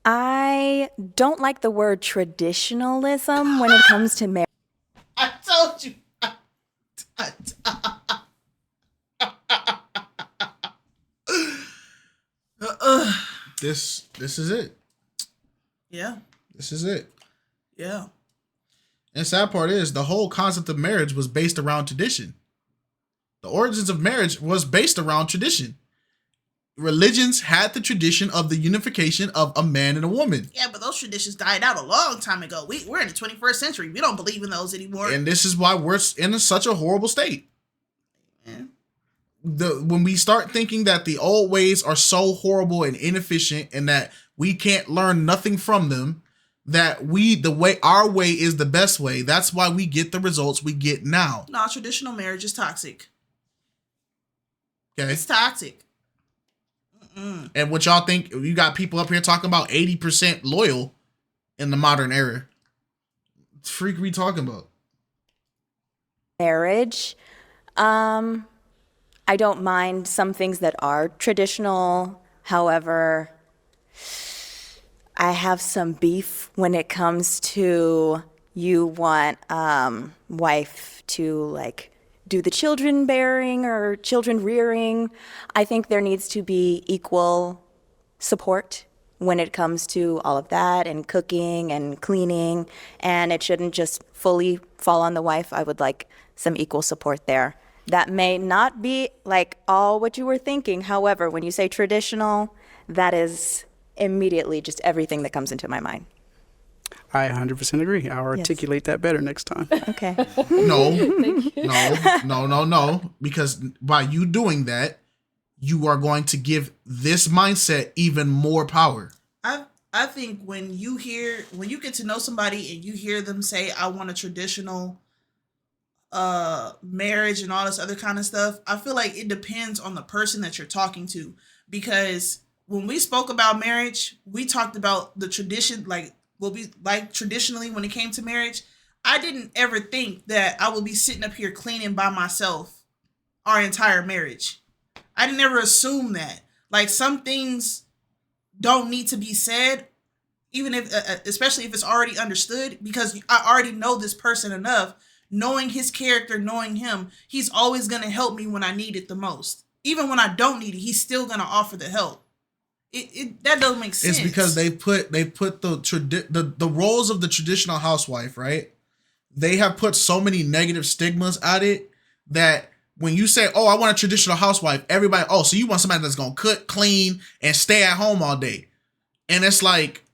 I don't like the word traditionalism when it comes to marriage. I told you. This is it. Yeah. This is it. Yeah. And the sad part is the whole concept of marriage was based around tradition. The origins of marriage was based around tradition. Religions had the tradition of the unification of a man and a woman. Yeah, but those traditions died out a long time ago. We're in the 21st century. We don't believe in those anymore. And this is why we're in such a horrible state. Yeah. When we start thinking that the old ways are so horrible and inefficient and that we can't learn nothing from them, that our way is the best way. That's why we get the results we get now. No, traditional marriage is toxic. Okay. It's toxic. And what y'all think, you got people up here talking about 80% loyal in the modern era. What the freak are we talking about? Marriage. I don't mind some things that are traditional. However, I have some beef when it comes to you want wife to like do the children bearing or children rearing. I think there needs to be equal support when it comes to all of that and cooking and cleaning, and it shouldn't just fully fall on the wife. I would like some equal support there. That may not be like all what you were thinking. However, when you say traditional, that is immediately just everything that comes into my mind. I 100% agree. I'll articulate that better next time. Okay. No. Because by you doing that, you are going to give this mindset even more power. I think when you get to know somebody and you hear them say, I want a traditional marriage and all this other kind of stuff, I feel like it depends on the person that you're talking to. Because when we spoke about marriage, we talked about the tradition, like what we like traditionally when it came to marriage. I didn't ever think that I would be sitting up here cleaning by myself our entire marriage. I didn't ever assume that. Like, some things don't need to be said, even if, especially if it's already understood, because I already know this person enough knowing his character, knowing him, he's always going to help me when I need it the most. Even when I don't need it, he's still going to offer the help. That doesn't make sense. It's because they put the roles of the traditional housewife, right? They have put so many negative stigmas at it that when you say, "Oh, I want a traditional housewife," everybody, "Oh, so you want somebody that's gonna cook, clean, and stay at home all day?" And it's like,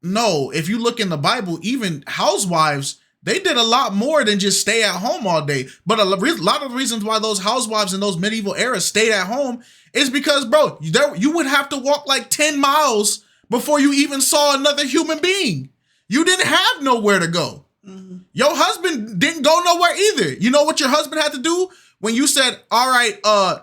no. If you look in the Bible, even housewives, they did a lot more than just stay at home all day. But a lot of the reasons why those housewives in those medieval eras stayed at home is because, bro, you would have to walk like 10 miles before you even saw another human being. You didn't have nowhere to go. Mm-hmm. Your husband didn't go nowhere either. You know what your husband had to do? When you said, "All right,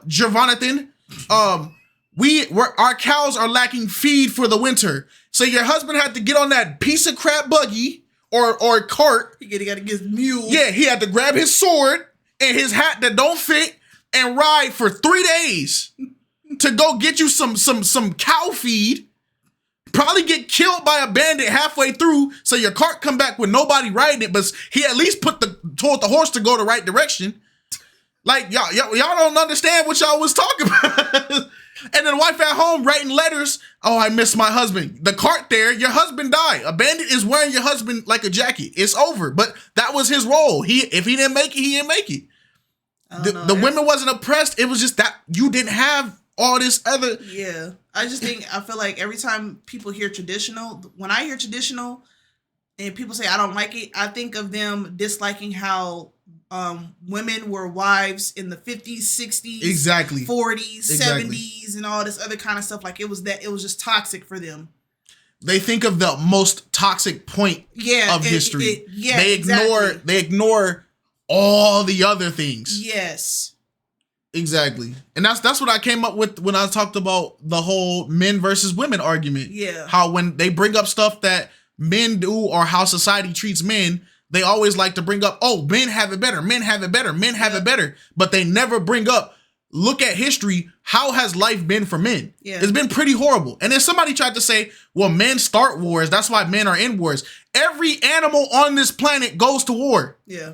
Jonathan, our cows are lacking feed for the winter." So your husband had to get on that piece of crap buggy or cart. He got to get his mule. Yeah, he had to grab his sword and his hat that don't fit and ride for 3 days to go get you some cow feed. Probably get killed by a bandit halfway through, so your cart come back with nobody riding it, but he at least told the horse to go the right direction. Like, y'all don't understand what y'all was talking about. And then wife at home writing letters. "Oh, I miss my husband." The cart there, your husband died. A bandit is wearing your husband like a jacket. It's over. But that was his role. If he didn't make it, he didn't make it. The women wasn't oppressed. It was just that you didn't have all this other. Yeah. I feel like every time people hear traditional, when I hear traditional and people say I don't like it, I think of them disliking how women were wives in the 50s, 60s, exactly, 40s, 70s, and all this other kind of stuff. Like it was just toxic for them. They think of the most toxic point of history. They ignore all the other things. Yes. Exactly. And that's what I came up with when I talked about the whole men versus women argument. Yeah. How when they bring up stuff that men do or how society treats men, they always like to bring up, "Oh, men have it better, men have it better, men have it better." But they never bring up, look at history, how has life been for men? Yeah. It's been pretty horrible. And then somebody tried to say, "Well, men start wars, that's why men are in wars." Every animal on this planet goes to war. Yeah.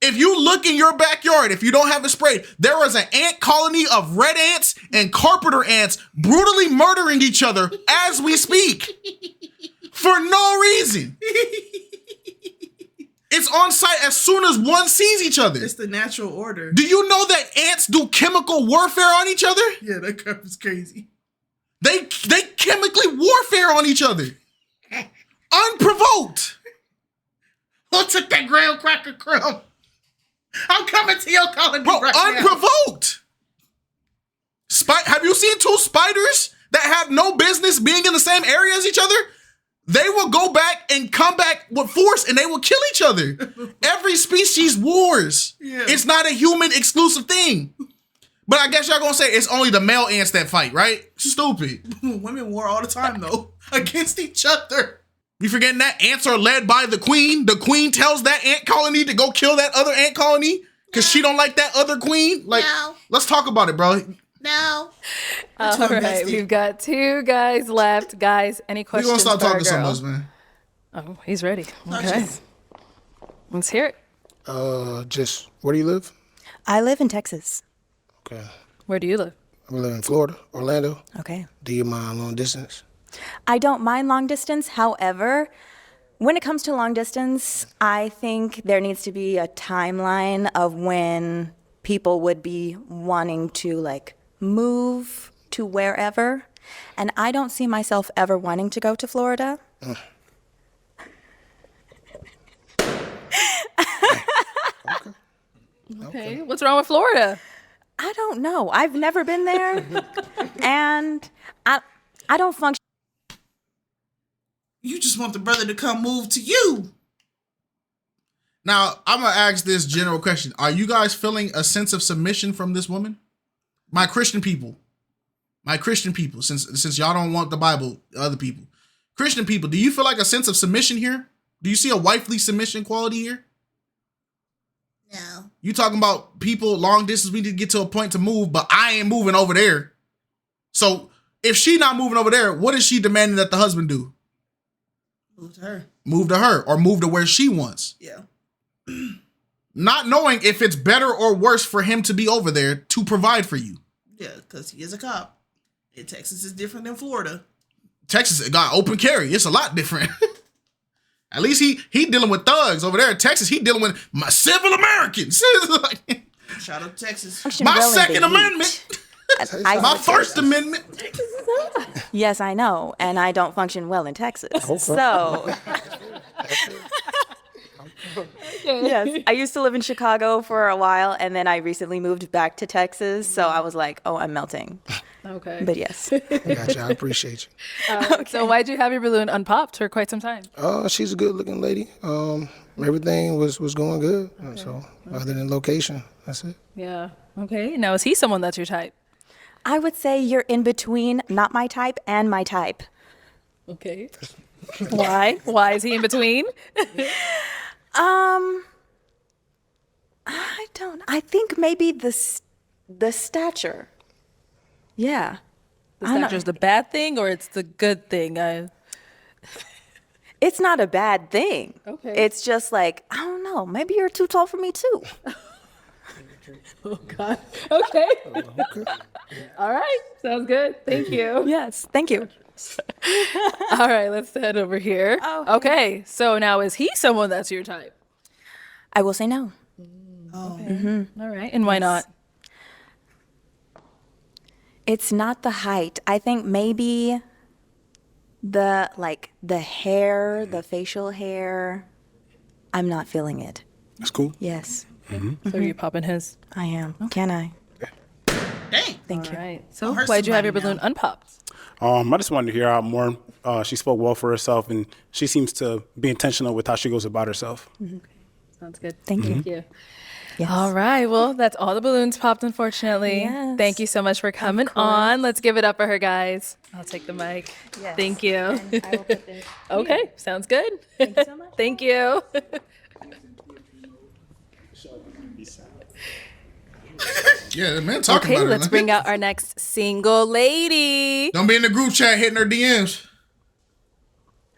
If you look in your backyard, if you don't have it sprayed, there is an ant colony of red ants and carpenter ants brutally murdering each other as we speak for no reason. It's on site as soon as one sees each other. It's the natural order. Do you know that ants do chemical warfare on each other? Yeah, that crap is crazy. They chemically warfare on each other. Unprovoked. Who took that graham cracker crumb? I'm coming to your colony right now. Unprovoked. Have you seen two spiders that have no business being in the same area as each other? They will go back and come back with force and they will kill each other. Every species wars. Yeah. It's not a human exclusive thing. But I guess y'all gonna say it's only the male ants that fight, right? Stupid. Women war all the time though, against each other. You forgetting that ants are led by the queen? The queen tells that ant colony to go kill that other ant colony because she don't like that other queen. Like, let's talk about it, bro. No. All right, we've got 2 guys left. Guys, any questions? We're gonna stop for our talking so girl? much, man. Oh, he's ready. Okay. Let's hear it. Just where do you live? I live in Texas. Okay. Where do you live? I live in Florida, Orlando. Okay. Do you mind long distance? I don't mind long distance. However, when it comes to long distance, I think there needs to be a timeline of when people would be wanting to like move to wherever. And I don't see myself ever wanting to go to Florida. Okay. What's wrong with Florida? I don't know. I've never been there. And I don't function. You just want the brother to come move to you. Now, I'm going to ask this general question. Are you guys feeling a sense of submission from this woman? My Christian people, since y'all don't want the Bible, other people. Christian people, do you feel like a sense of submission here? Do you see a wifely submission quality here? No. You talking about people long distance, we need to get to a point to move, but I ain't moving over there. So if she not moving over there, what is she demanding that the husband do? Move to her. Move to her or move to where she wants. Yeah. not knowing if it's better or worse for him to be over there to provide for you. Yeah, because he is a cop. And Texas is different than Florida. Texas got open carry. It's a lot different. At least he dealing with thugs. Over there in Texas, he dealing with my civil Americans. Shout out to Texas. My Second Amendment. My First Amendment. Yes, I know, and I don't function well in Texas. So, yes, I used to live in Chicago for a while, and then I recently moved back to Texas. So I was like, oh, I'm melting. Okay. But yes. Gotcha. I appreciate you. So why'd you have your balloon unpopped for quite some time? She's a good looking lady. Everything was going good. So other than location, that's it. Yeah. Okay. Now, is he someone that's your type? I would say you're in between not my type and my type. Okay. Why? Why is he in between? I think maybe the stature. Yeah. The stature's the bad thing or it's the good thing? It's not a bad thing. Okay. It's just like, I don't know, maybe you're too tall for me too. Oh, God. Okay. All right. Sounds good. Thank you. Yes. Thank you. All right. Let's head over here. Oh, okay. So now, is he someone that's your type? I will say no. Oh. Okay. Mm-hmm. All right. And why not? It's not the height. I think maybe the hair, the facial hair, I'm not feeling it. That's cool. Yes. So are you popping his? I am. Can I? Dang. Thank you. All right. So why'd you have your balloon unpopped? I just wanted to hear out more. She spoke well for herself, and she seems to be intentional with how she goes about herself. Okay. Sounds good. Thank you. Thank you. Yes. All right. Well, that's all the balloons popped, unfortunately. Yes. Thank you so much for coming on. Let's give it up for her, guys. I'll take the mic. Yes. Thank you. And I will put this Okay. Sounds good. Thank you so much. Thank you. Yeah, the man talking Okay, about it. let's bring out our next single lady. Don't be in the group chat hitting her DMs.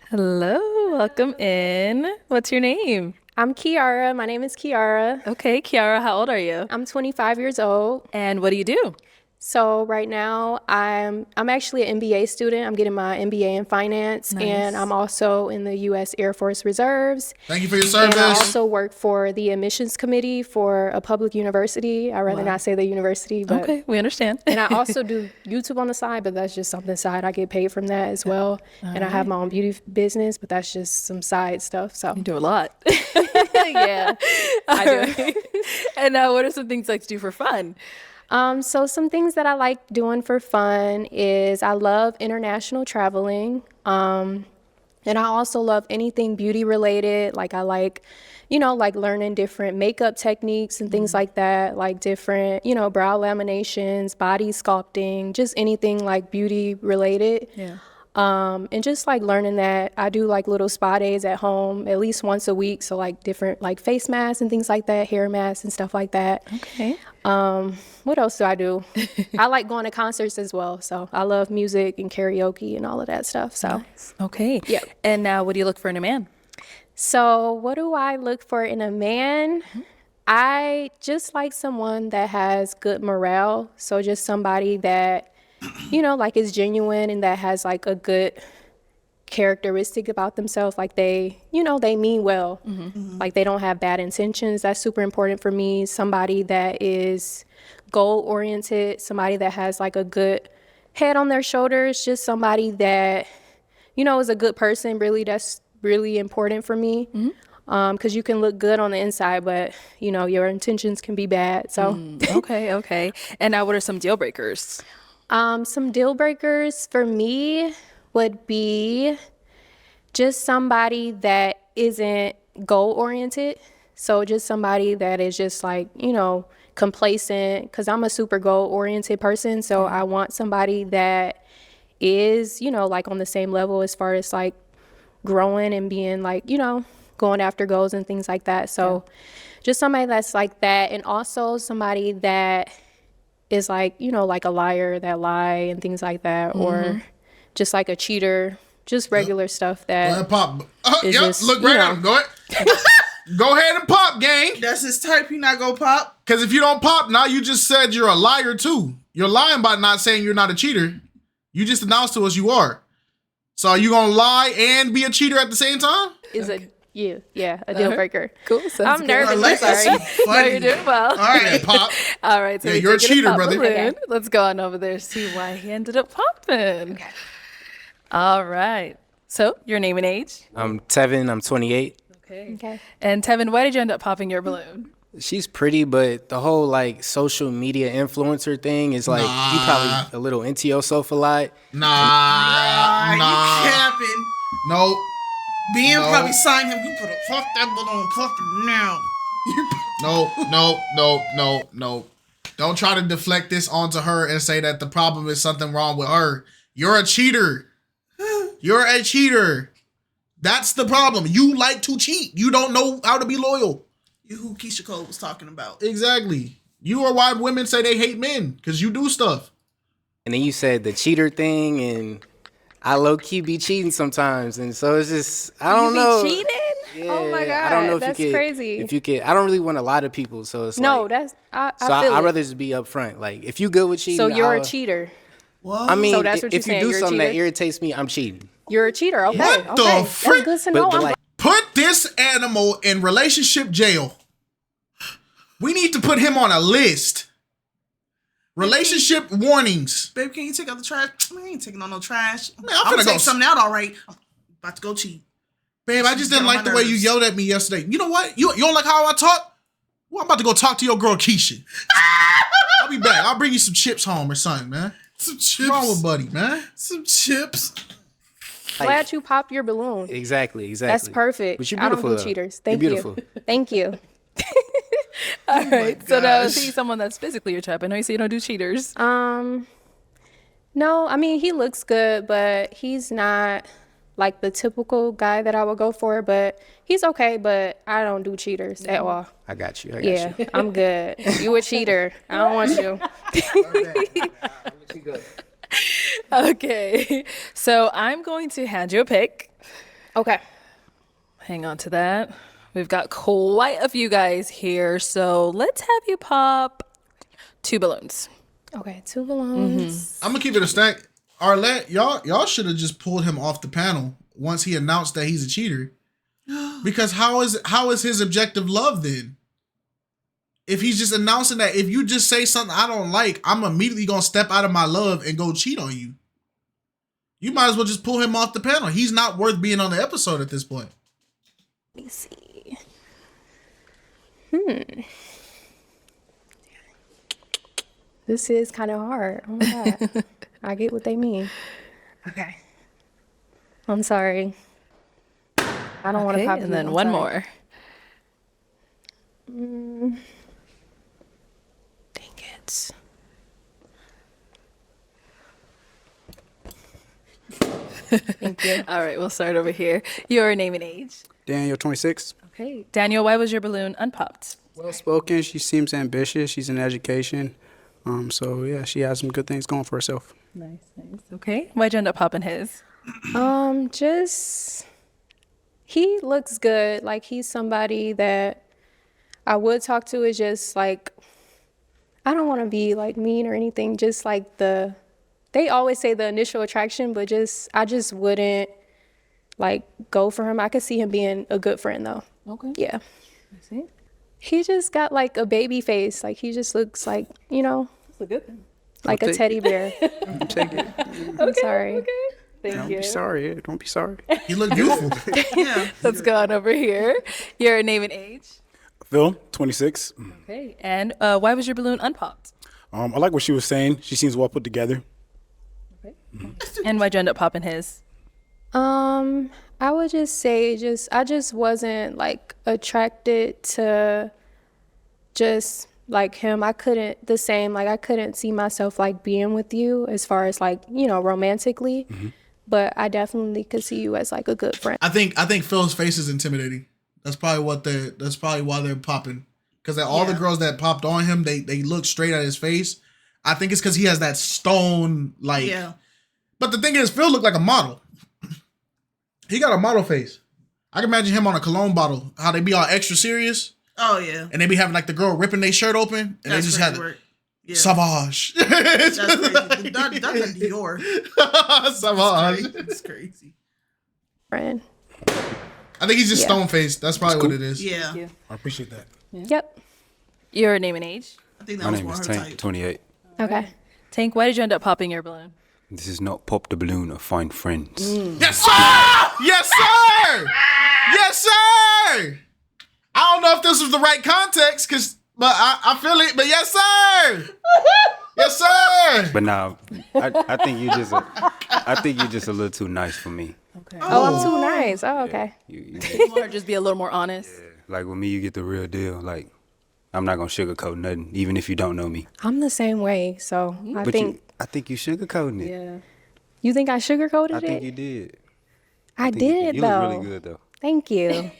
Hello. Welcome in. What's your name? I'm Kiara. My name is Kiara. Okay, Kiara, how old are you? I'm 25 years old. And what do you do? So right now I'm actually an MBA student. I'm getting my MBA in finance, Nice. and I'm also in the U.S. Air Force Reserves. Thank you for your service. And I also work for the admissions committee for a public university. I'd rather not say the university, but Okay, we understand. and I also do YouTube on the side, but that's just something side. I get paid from that as well. And I have my own beauty business, but that's just some side stuff. So You do a lot. yeah, I do. And now, what are some things like to do for fun? So some things that I like doing for fun is I love international traveling. And I also love anything beauty related. Like I like, like learning different makeup techniques and things like that, like different, brow laminations, body sculpting, just anything like beauty related. Yeah. And just like learning that I do like little spa days at home at least once a week. So like different like face masks and things like that, hair masks and stuff like that. Okay. What else do I do? I like going to concerts as well. So I love music and karaoke and all of that stuff. So Nice. Okay. Yeah. And now, what do you look for in a man? So what do I look for in a man? I just like someone that has good morale. So just somebody that, like is genuine and that has like a good characteristic about themselves. Like they mean well. Like they don't have bad intentions. That's super important for me. Somebody that is goal oriented, somebody that has like a good head on their shoulders, just somebody that, is a good person. Really, that's really important for me. Because you can look good on the inside, but your intentions can be bad. So Okay. And now, what are some deal breakers? some deal breakers for me would be just somebody that isn't goal oriented. So just somebody that is just like, complacent, because I'm a super goal oriented person. So I want somebody that is, like on the same level as far as like growing and being like, going after goals and things like that. So just somebody that's like that. And also somebody that is like, like a liar that lie and things like that, or just like a cheater, just regular stuff that Go ahead, pop. is just, Look right at him. Go ahead. Go ahead and pop, gang. That's his type. He not gonna pop. Because if you don't pop, now you just said you're a liar too. You're lying by not saying you're not a cheater. You just announced to us you are. So are you gonna lie and be a cheater at the same time? Is a deal breaker. Cool. I'm nervous. I'm sorry. No, you're doing well. All right, pop. All right. So Yeah, we you're a did get cheater, pop brother. balloon. Okay. Let's go on over there, see why he ended up popping. Okay. All right. So your name and age? I'm Tevin. I'm 28. Okay. And Tevin, why did you end up popping your balloon? She's pretty, but the whole like social media influencer thing is like you probably a little into yourself a lot. Nah. You capping. No. BM No. probably signed him. You put a fuck that balloon, fuck it now. No. Don't try to deflect this onto her and say that the problem is something wrong with her. You're a cheater. You're a cheater. That's the problem. You like to cheat. You don't know how to be loyal. You who Keisha Cole was talking about. Exactly. You are why women say they hate men, because you do stuff. And then you said the cheater thing, and I low key be cheating sometimes, and so it's just I don't know. Cheating? Yeah, Oh my god, I don't know if that's you could, crazy. If you could, I don't really want a lot of people, so it's No, like, that's I so feel I'd it. rather just be upfront. Like if you good with cheating, So you're a I'll- cheater. What? I mean, So that's what you're if you saying, do you're a something that cheater? irritates me, I'm cheating. You're a cheater. Okay. What okay. the That's frick? good to know. But I'm like, Put this animal in relationship jail. We need to put him on a list. Relationship warnings. Babe, can you take out the trash? I ain't taking on no trash. I'm I'm gonna finna go take something out, all right. I'm about to go cheat. Babe, I just didn't like the way you yelled at me yesterday. You know what? You don't like how I talk? Well, I'm about to go talk to your girl Keisha. I'll be back. I'll bring you some chips home or something, man. Some What's chips. wrong with buddy, man? Some chips. glad you popped your balloon. Exactly. That's perfect. But you're I don't beautiful. do though. cheaters. You're Thank beautiful. you. Thank you. All right. So now gosh. see someone that's physically your type. I know you say you don't do cheaters. No, I mean he looks good, but he's not like the typical guy that I would go for. But he's okay. But I don't do cheaters at all. I got you. I got Yeah, you. I'm good. You a cheater. I don't want you. Okay. So I'm going to hand you a pick. Okay. Hang on to that. We've got quite a few guys here. So let's have you pop 2 balloons. Okay, 2 balloons. I'm gonna keep it a stack. Arlette, y'all should have just pulled him off the panel once he announced that he's a cheater. Because how is his objective love then? If he's just announcing that if you just say something I don't like, I'm immediately gonna step out of my love and go cheat on you. You might as well just pull him off the panel. He's not worth being on the episode at this point. Let me see. This is kind of hard. Oh my god. I get what they mean. Okay. I'm sorry. I don't want to Okay, pop and you. then I'm one sorry. more. Dang it. Thank you. All right, we'll start over here. Your name and age. Daniel, 26. Okay. Daniel, why was your balloon unpopped? Well spoken. She seems ambitious. She's in education. So yeah, she has some good things going for herself. Nice. Okay. Why'd you end up popping his? Just he looks good. Like he's somebody that I would talk to. Is just like I don't want to be like mean or anything. Just like they always say the initial attraction, but I just wouldn't like go for him. I could see him being a good friend though. Okay. Yeah. I see. He just got like a baby face. Like he just looks like, That's a good thing. like I'll a take teddy bear. Take it. I'm sorry. Okay. Thank Don't you. be sorry. Yeah, don't be sorry. He looked beautiful. Yeah. Let's go on over here. Your name and age. Phil, 26. Okay. And why was your balloon unpopped? I like what she was saying. She seems well put together. And why'd you end up popping his? I would just say I just wasn't like attracted to just like him. I couldn't see myself like being with you as far as like, romantically. But I definitely could see you as like a good friend. I think Phil's face is intimidating. That's probably why they're popping. Because all the girls that popped on him, they look straight at his face. I think it's because he has that stone like. Yeah. But the thing is, Phil looked like a model. He got a model face. I can imagine him on a cologne bottle. How they be all extra serious. Oh yeah. And they be having like the girl ripping their shirt open, and That's they just crazy have work. Yeah. Savage. That's crazy. That's a Dior. Savage. It's crazy. Friend. I think he's just Yeah. stone faced. That's probably what it is. Yeah. I appreciate that. Yep. Your name and age? I think that My was name more is her Tank, type. 28. Okay. Tank, why did you end up popping your balloon? This is not pop the balloon or find friends. Yes, sir! Yes, sir! Yes, sir! I don't know if this was the right context, but I feel it. But yes, sir! Yes, sir! But now, I think you just a little too nice for me. Okay. Oh, I'm too nice. Oh, okay. You You want her to just be a little more honest? like with me, you get the real deal. Like I'm not gonna sugarcoat nothing, even if you don't know me. I'm the same way. So I But think. I think you sugarcoating it. Yeah. You think I sugarcoated I it? think you did. I think did you though. look really good though. Thank you.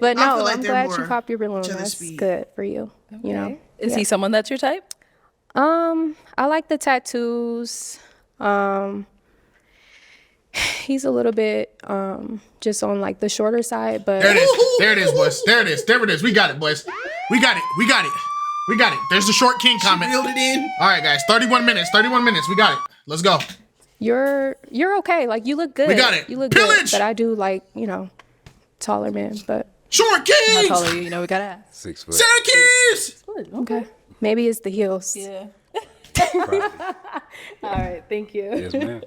But I no, feel like I'm they're glad you more popped your balloon. to the That's speed. good for you. You know. Is Yeah. he someone that's your type? I like the tattoos. He's a little bit just on like the shorter side, but There it is. There it is, boys. There it is. There it is. We got it, boys. We got it. We got it. We got it. There's the short king comment. Reeled it in. All right, guys. 31 minutes. 31 minutes. We got it. Let's go. you're okay. Like you look good. We got it. You look Pillage! good. But I do like, taller men, but Short How kings. tall are you? You know, we gotta ask. 6 foot. Syracuse. okay. Maybe it's the heels. Yeah. Probably. All right. Thank you. Yes, ma'am.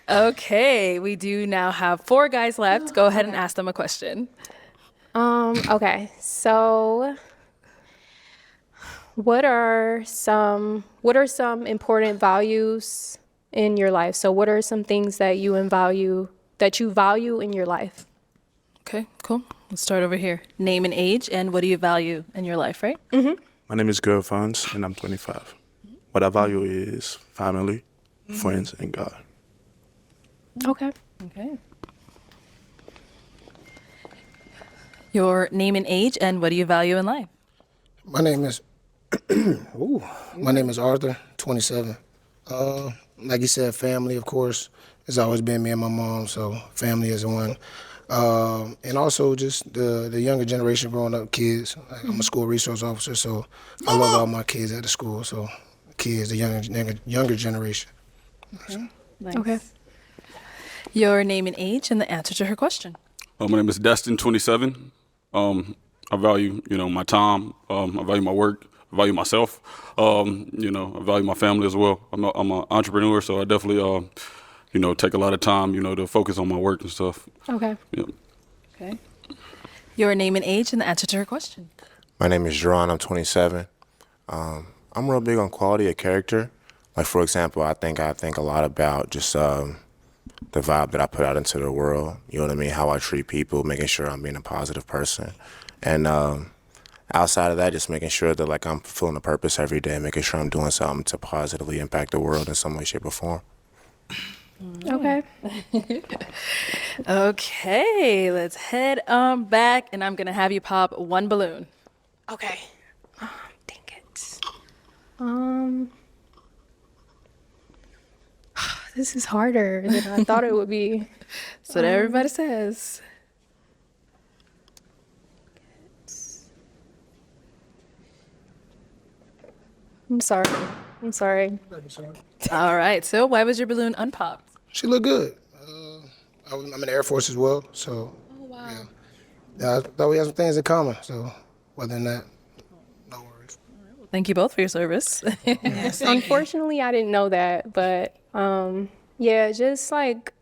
Okay. We do now have 4 guys left. Go ahead and ask them a question. Okay. So what are some important values in your life? So what are some things that you value in your life? Okay. Cool. Let's start over here. Name and age, and what do you value in your life, right? My name is Girlfons, and I'm 25. What I value is family, friends, and God. Okay. Okay. Your name and age, and what do you value in life? My name is my name is Arthur, 27. Like you said, family, of course, has always been me and my mom, so family is one. And also just the younger generation growing up, kids. Like, I'm a school resource officer, so I love all my kids at the school. So kids, the younger generation. Okay. Nice. Okay. Your name and age, and the answer to her question. My name is Destin, 27. I value, my time. I value my work. I value myself. I value my family as well. I'm an entrepreneur, so I definitely, take a lot of time, to focus on my work and stuff. Okay. Yep. Okay. Your name and age, and the answer to her question. My name is Jerron. I'm 27. I'm real big on quality of character. Like, for example, I think a lot about just the vibe that I put out into the world. You know what I mean? How I treat people, making sure I'm being a positive person. And outside of that, just making sure that, like, I'm fulfilling a purpose every day, making sure I'm doing something to positively impact the world in some way, shape, or form. Okay. Okay, let's head back, and I'm gonna have you pop 1 balloon. Okay. Dang it. This is harder than I thought it would be. That's what everybody says. I'm sorry. All right, so why was your balloon unpopped? She looked good. I'm in the Air Force as well, so yeah. I thought we had some things in common. So other than that, no worries. Thank you both for your service. Unfortunately, I didn't know that, but yeah, just like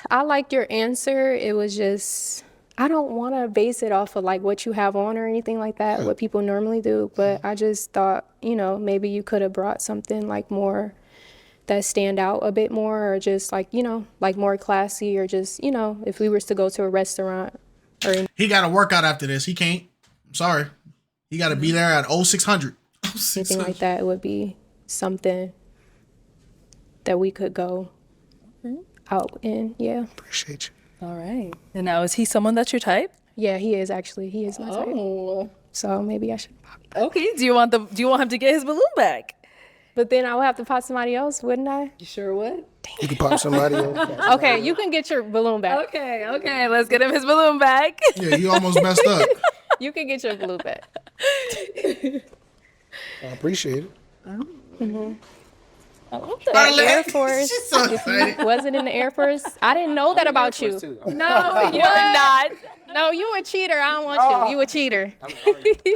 I liked your answer. It was just I don't want to base it off of like what you have on or anything like that, what people normally do. But I just thought, maybe you could have brought something like more that stand out a bit more, or just like, like more classy, or just, if we were to go to a restaurant or He got to work out after this. He can't. I'm sorry. He got to be there at 0600. anything like that, it would be something that we could go out in. Yeah. Appreciate you. All right. And now, is he someone that's your type? Yeah, he is actually. He is my type. So maybe I should pop. Okay. Do you want him to get his balloon back? But then I would have to pop somebody else, wouldn't I? You sure would? You can pop somebody else. Okay, you can get your balloon back. Okay. Let's get him his balloon back. Yeah, you almost messed up. You can get your blue back. I appreciate it. Mm-hmm. The Air Force. She's so If excited. you wasn't in the Air Force, I didn't know that about you. No, you're not. No, you a cheater. I don't want you. You a cheater.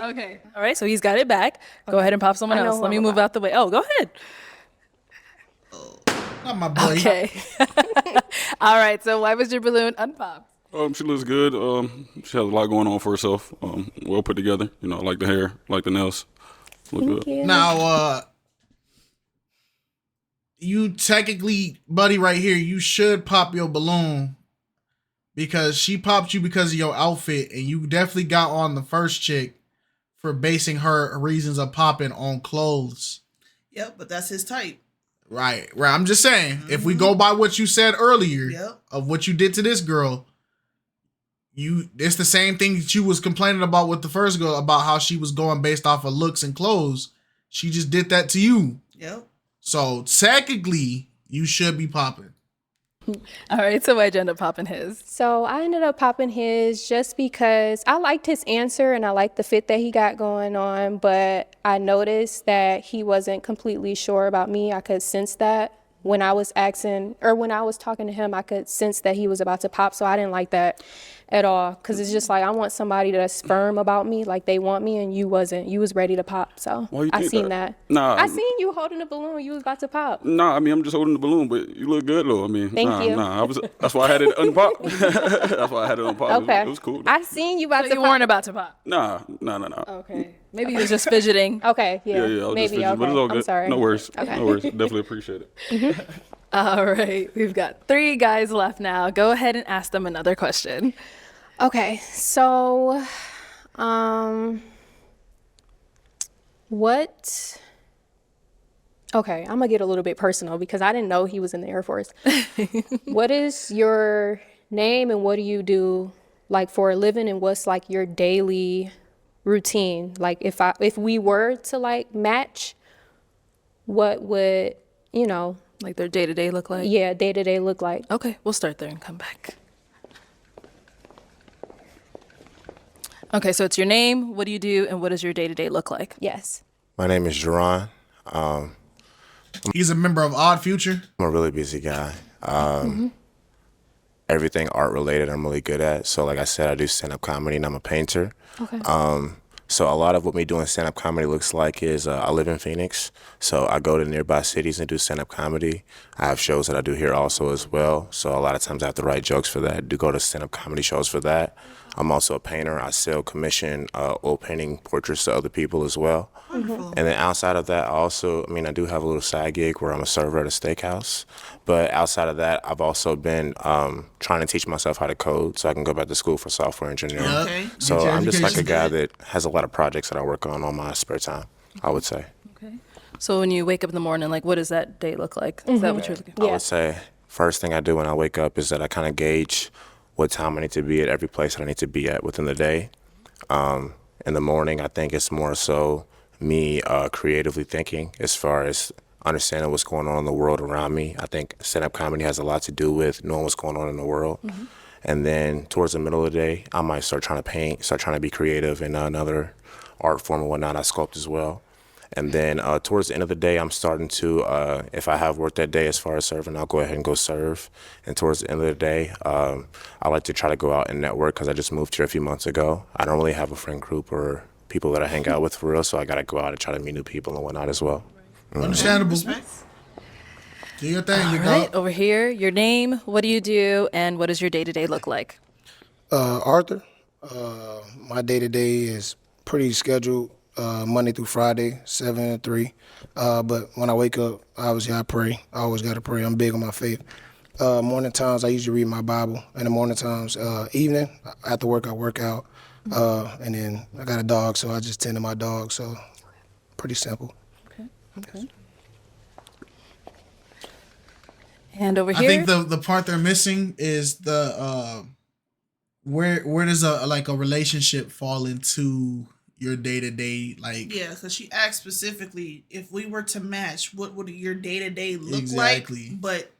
Okay. All right. So he's got it back. Go ahead and pop someone I know else. who Let me I'm move about. out the way. Oh, go ahead. Not my boy. Okay. All right. So why was your balloon unpopped? She looks good. She has a lot going on for herself. Well put together. You know, I like the hair, like the nails. Look good. Now, you technically, buddy, right here, you should pop your balloon because she popped you because of your outfit, and you definitely got on the first chick for basing her reasons of popping on clothes. Yep, but that's his type. Right. I'm just saying, if we go by what you said earlier Yep. of what you did to this girl, it's the same thing that you was complaining about with the first girl about how she was going based off of looks and clothes. She just did that to you. Yep. So technically, you should be popping. All right. So why'd you end up popping his? So I ended up popping his just because I liked his answer and I liked the fit that he got going on, but I noticed that he wasn't completely sure about me. I could sense that when I was asking, or when I was talking to him, I could sense that he was about to pop. So I didn't like that at all, because it's just like I want somebody that's firm about me, like they want me, and you wasn't. You was ready to pop. So Why you I think seen that? that. Nah. I seen you holding the balloon. You was about to pop. Nah, I mean, I'm just holding the balloon, but you look good though. I mean, Thank you. That's why I had it unpopped. That's why I had it unpopped. Okay. It was cool. I seen you about So to you pop. weren't about to pop. Nah. Okay. Maybe he was just fidgeting. Okay. Yeah. I was Maybe. just fidgeting, but it's all good. I'm sorry. No worries. Okay. No worries. Definitely appreciate it. All right. We've got 3 guys left now. Go ahead and ask them another question. Okay, so, what? Okay, I'm gonna get a little bit personal because I didn't know he was in the Air Force. What is your name and what do you do like for a living, and what's like your daily routine? Like if we were to like match, what would, like their day-to-day look like? Yeah, day-to-day look like. Okay, we'll start there and come back. Okay, so it's your name, what do you do, and what does your day-to-day look like? Yes. My name is Jerron. He's a member of Odd Future. I'm a really busy guy. Everything art related I'm really good at. So like I said, I do stand-up comedy and I'm a painter. Okay. So a lot of what me doing stand-up comedy looks like is I live in Phoenix. So I go to nearby cities and do stand-up comedy. I have shows that I do here also as well. So a lot of times I have to write jokes for that. I do go to stand-up comedy shows for that. I'm also a painter. I sell commission oil painting portraits to other people as well. Wonderful. And then outside of that, I do have a little side gig where I'm a server at a steakhouse. But outside of that, I've also been trying to teach myself how to code so I can go back to school for software engineering. Okay. So Get your I'm just like a education guy good. that has a lot of projects that I work on my spare time, I would say. Okay. So when you wake up in the morning, like what does that day look like? Is that what you're looking for? I would say first thing I do when I wake up is that I kind of gauge what time I need to be at every place that I need to be at within the day. In the morning, I think it's more so me creatively thinking as far as understanding what's going on in the world around me. I think stand-up comedy has a lot to do with knowing what's going on in the world. And then towards the middle of the day, I might start trying to paint, start trying to be creative in another art form and whatnot. I sculpt as well. And then towards the end of the day, I'm starting to, if I have work that day as far as serving, I'll go ahead and go serve. And towards the end of the day, I like to try to go out and network because I just moved here a few months ago. I don't really have a friend group or people that I hang out with for real, so I got to go out and try to meet new people and whatnot as well. Understandable. Do your thing, All you right, go. over here, your name, what do you do, and what does your day-to-day look like? Arthur. My day-to-day is pretty scheduled, Monday through Friday, 7 to 3. But when I wake up, obviously I pray. I always got to pray. I'm big on my faith. Morning times, I usually read my Bible. In the morning times, evening, after work, I work out. And then I got a dog, so I just tend to my dog. So pretty simple. Okay. And over I here, think the part they're missing is the where does a relationship fall into your day-to-day, like? Yeah, because she asked specifically if we were to match, what would your day-to-day look Exactly. like? But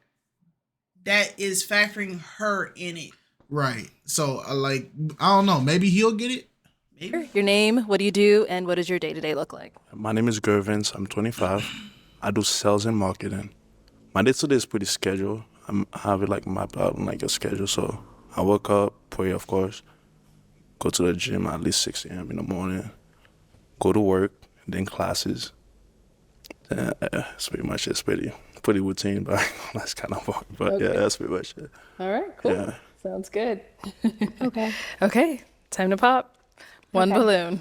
that is factoring her in it. Right. So I don't know, maybe he'll get it. Your name, what do you do, and what does your day-to-day look like? My name is Gervins. I'm 25. I do sales and marketing. My day-to-day is pretty scheduled. I have it like mapped out in like a schedule. So I wake up, pray, of course, go to the gym at least 6 a.m. in the morning, go to work, then classes. That's pretty much it. It's pretty routine, but that's kind of hard. But yeah, that's pretty much it. All right, cool. Yeah. Sounds good. Okay. Okay, time to pop one balloon.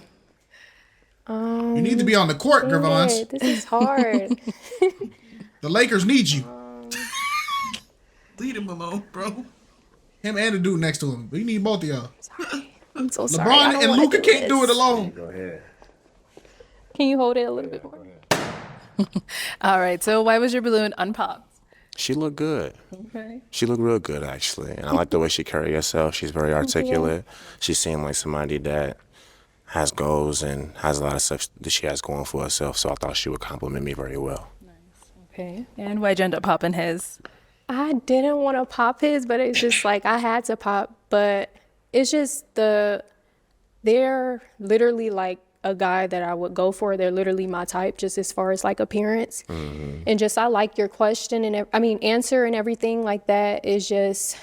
You need to be on the court, Gervons. This is hard. The Lakers need you. Leave him alone, bro. Him and the dude next to him. We need both of y'all. I'm so sorry. I LeBron don't and wanna Luka do can't do it this. alone. Go ahead. Can you hold it a little bit more? All right, so why was your balloon unpopped? She looked good. Okay. She looked real good, actually. And I like the way she carried herself. She's very articulate. She seemed like somebody that has goals and has a lot of stuff that she has going for herself. So I thought she would compliment me very well. Okay, and why'd you end up popping his? I didn't want to pop his, but it's just like I had to pop. But it's just they're literally like a guy that I would go for. They're literally my type, just as far as like appearance. And just I like your question and answer and everything like that is just,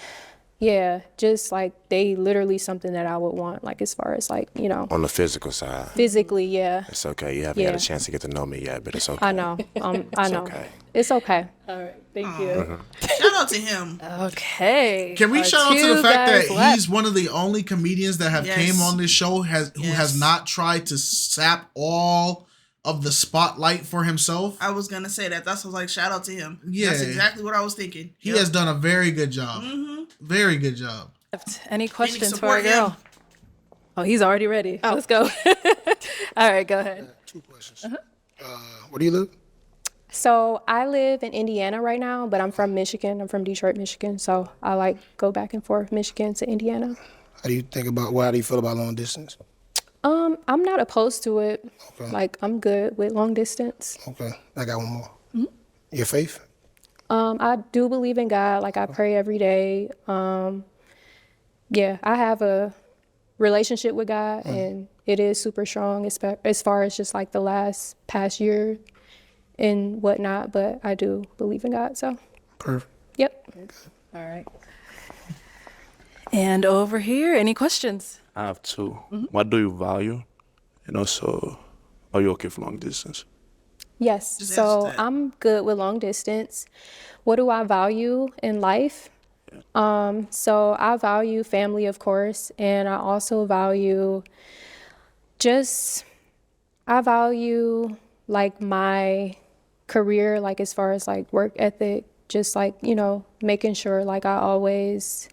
yeah, just like they literally something that I would want, like as far as like, you know. On the physical side. Physically, yeah. It's okay. You haven't had a chance to get to know me yet, but it's okay. I know. I know. Okay. It's okay. All right, thank you. Shout out to him. Okay. Can we Our shout out to two the fact guys that left. he's one of the only comedians that have Yes. came on this show who has not tried to sap all of the spotlight for himself. I was gonna say that. That's like shout out to him. Yeah. That's exactly what I was thinking. He has done a very good job. Very good job. Any questions for support our girl? him. Oh, he's already ready. Let's go. All right, go ahead. 2 questions. Where do you live? So I live in Indiana right now, but I'm from Michigan. I'm from Detroit, Michigan. So I like go back and forth Michigan to Indiana. How do you how do you feel about long distance? I'm not opposed to it. Okay. Like I'm good with long distance. Okay, I got one more. Your faith? I do believe in God. Like I pray every day. Yeah, I have a relationship with God, and it is super strong as far as just like the past year and whatnot. But I do believe in God. So. Perfect. Yep. All right. And over here, any questions? I have 2. What do you value? And also, are you okay for long distance? Yes. Just So answer that. I'm good with long distance. What do I value in life? So I value family, of course, and I also value like my career, like as far as like work ethic, just like, you know, making sure like I always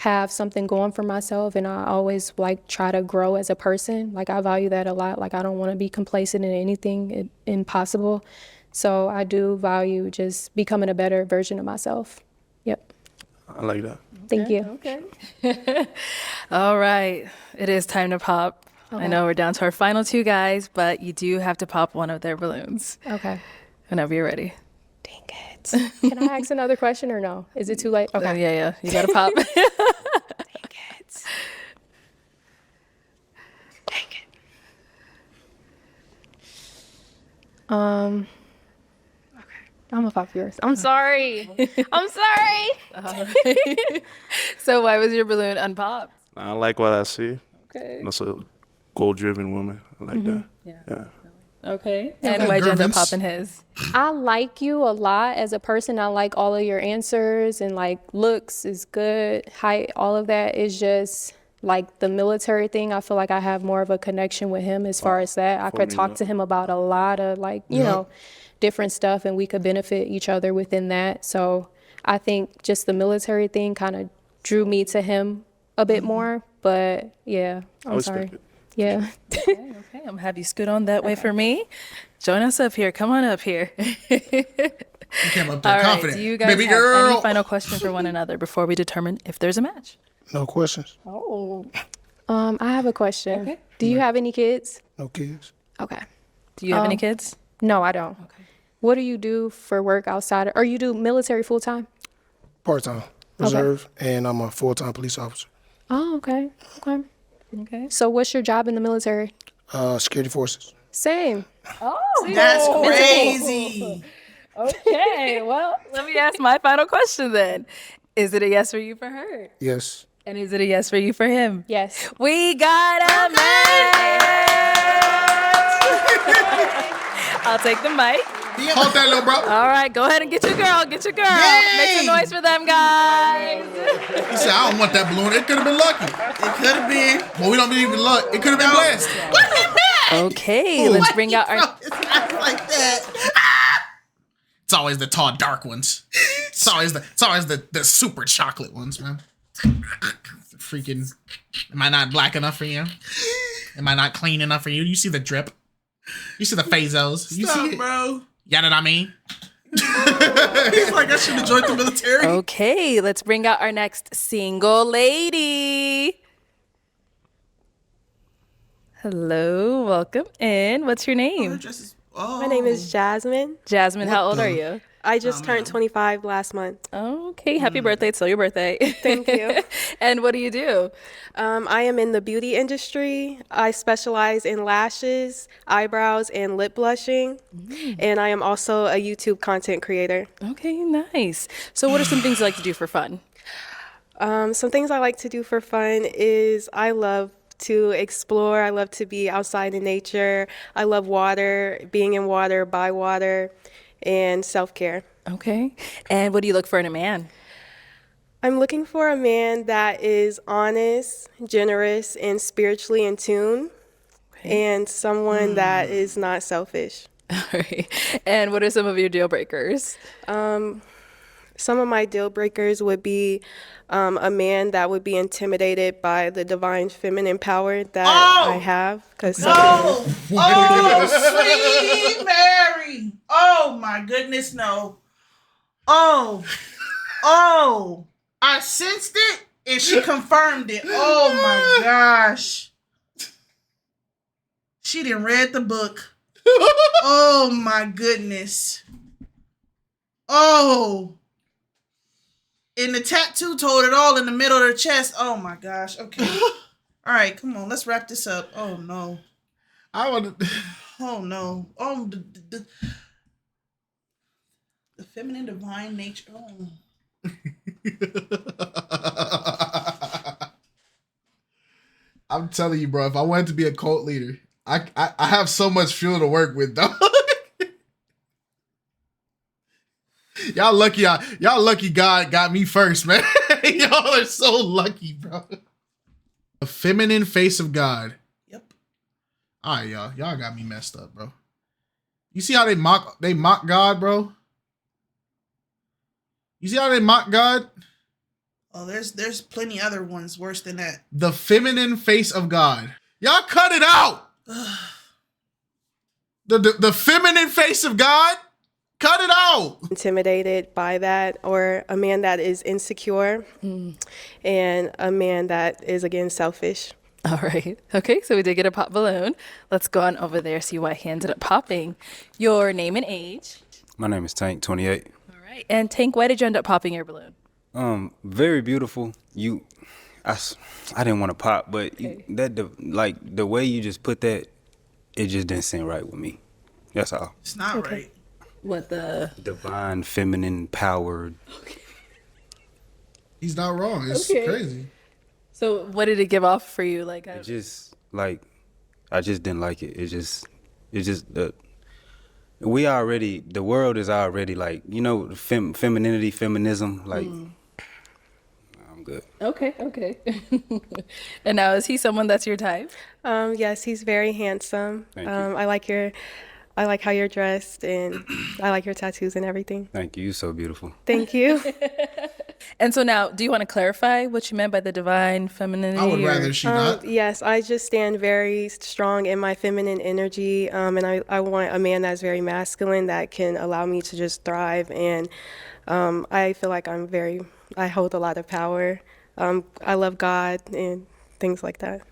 have something going for myself and I always like try to grow as a person. Like I value that a lot. Like I don't want to be complacent in anything impossible. So I do value just becoming a better version of myself. Yep. I like that. Thank you. Okay. All right. It is time to pop. I know we're down to our final 2 guys, but you do have to pop one of their balloons. Okay. Whenever you're ready. Dang it. Can I ask another question or no? Is it too late? Okay. Yeah. You got to pop. Dang it. Okay. I'm gonna pop yours. I'm sorry. I'm sorry. So why was your balloon unpopped? I like what I see. Okay. That's a goal-driven woman. I like that. Yeah. Okay. And why'd you end up popping his? I like you a lot as a person. I like all of your answers and like looks is good. Height, all of that is just like the military thing. I feel like I have more of a connection with him as far as that. I could talk to him about a lot of like, you know, different stuff and we could benefit each other within that. So I think just the military thing kind of drew me to him a bit more. But yeah, I'm sorry. Yeah. Okay. I'm gonna have you scoot on that way for me. Join us up here. Come on up here. You came up there All confident. right. Do you guys Baby have girl. any final question for one another before we determine if there's a match? No questions. Oh. I have a question. Okay. Do you have any kids? No kids. Okay. Do you have any kids? No, I don't. Okay. What do you do for work outside? Or you do military full time? Part time reserve, and I'm a full time police officer. Oh, okay. Okay. Okay. So what's your job in the military? Security forces. Same. Oh, That's crazy. Okay, well, let me ask my final question then. Is it a yes for you for her? Yes. And is it a yes for you for him? Yes. We got a match! I'll take the mic. Hold that, little bro. All right, go ahead and get your girl. Get your girl. Make some noise for them, guys. He said, I don't want that balloon. It could have been lucky. It could have been. But we don't believe in luck. It could have been blessed. Okay, let's bring out our... Like that. It's always the tall, dark ones. It's always the super chocolate ones, man. Freaking, am I not black enough for you? Am I not clean enough for you? You see the drip? You see the phazos? You Stop, see it? bro. You know what I mean? He's like, I should have joined the military. Okay, let's bring out our next single lady. Hello, welcome in. What's your name? My name is Jasmine. Jasmine, how old are you? I just turned 25 last month. Okay, happy birthday. It's still your birthday. Thank you. And what do you do? I am in the beauty industry. I specialize in lashes, eyebrows, and lip blushing. And I am also a YouTube content creator. Okay, nice. So what are some things you like to do for fun? Some things I like to do for fun is I love to explore. I love to be outside in nature. I love water, being in water, by water, and self-care. Okay. And what do you look for in a man? I'm looking for a man that is honest, generous, and spiritually in tune, and someone that is not selfish. All right. And what are some of your deal breakers? Some of my deal breakers would be a man that would be intimidated by the divine feminine power that I have. Because sweet Mary. Oh my goodness, no. Oh, I sensed it and she confirmed it. Oh my gosh. She didn't read the book. Oh my goodness. Oh. And the tattoo told it all in the middle of her chest. Oh my gosh. Okay. All right, come on. Let's wrap this up. Oh no. I want to. Oh no. Oh, the feminine divine nature. Oh. I'm telling you, bro. If I wanted to be a cult leader, I have so much fuel to work with, though. Y'all lucky God got me first, man. Y'all are so lucky, bro. The feminine face of God. Yep. All right, y'all. Y'all got me messed up, bro. You see how they mock God, bro? You see how they mock God? Oh, there's plenty other ones worse than that. The feminine face of God. Y'all cut it out. the feminine face of God. Cut it out. Intimidated by that, or a man that is insecure, and a man that is, again, selfish. All right. Okay, so we did get a pop balloon. Let's go on over there, see why he ended up popping. Your name and age. My name is Tank, 28. All right. And Tank, why did you end up popping your balloon? Very beautiful. I didn't want to pop, but the way you just put that, it just didn't seem right with me. That's all. It's not right. What the divine feminine power? Okay. He's not wrong. It's crazy. So what did it give off for you? Like I just didn't like it. It's just the world is already like, femininity, feminism. Like I'm good. Okay. And now is he someone that's your type? Yes, he's very handsome. Thank you. I like how you're dressed, and I like your tattoos and everything. Thank you. You're so beautiful. Thank you. And so now, do you want to clarify what you meant by the divine femininity? I would rather she not. Yes, I just stand very strong in my feminine energy, and I want a man that's very masculine that can allow me to just thrive. And I feel like I hold a lot of power. I love God and things like that.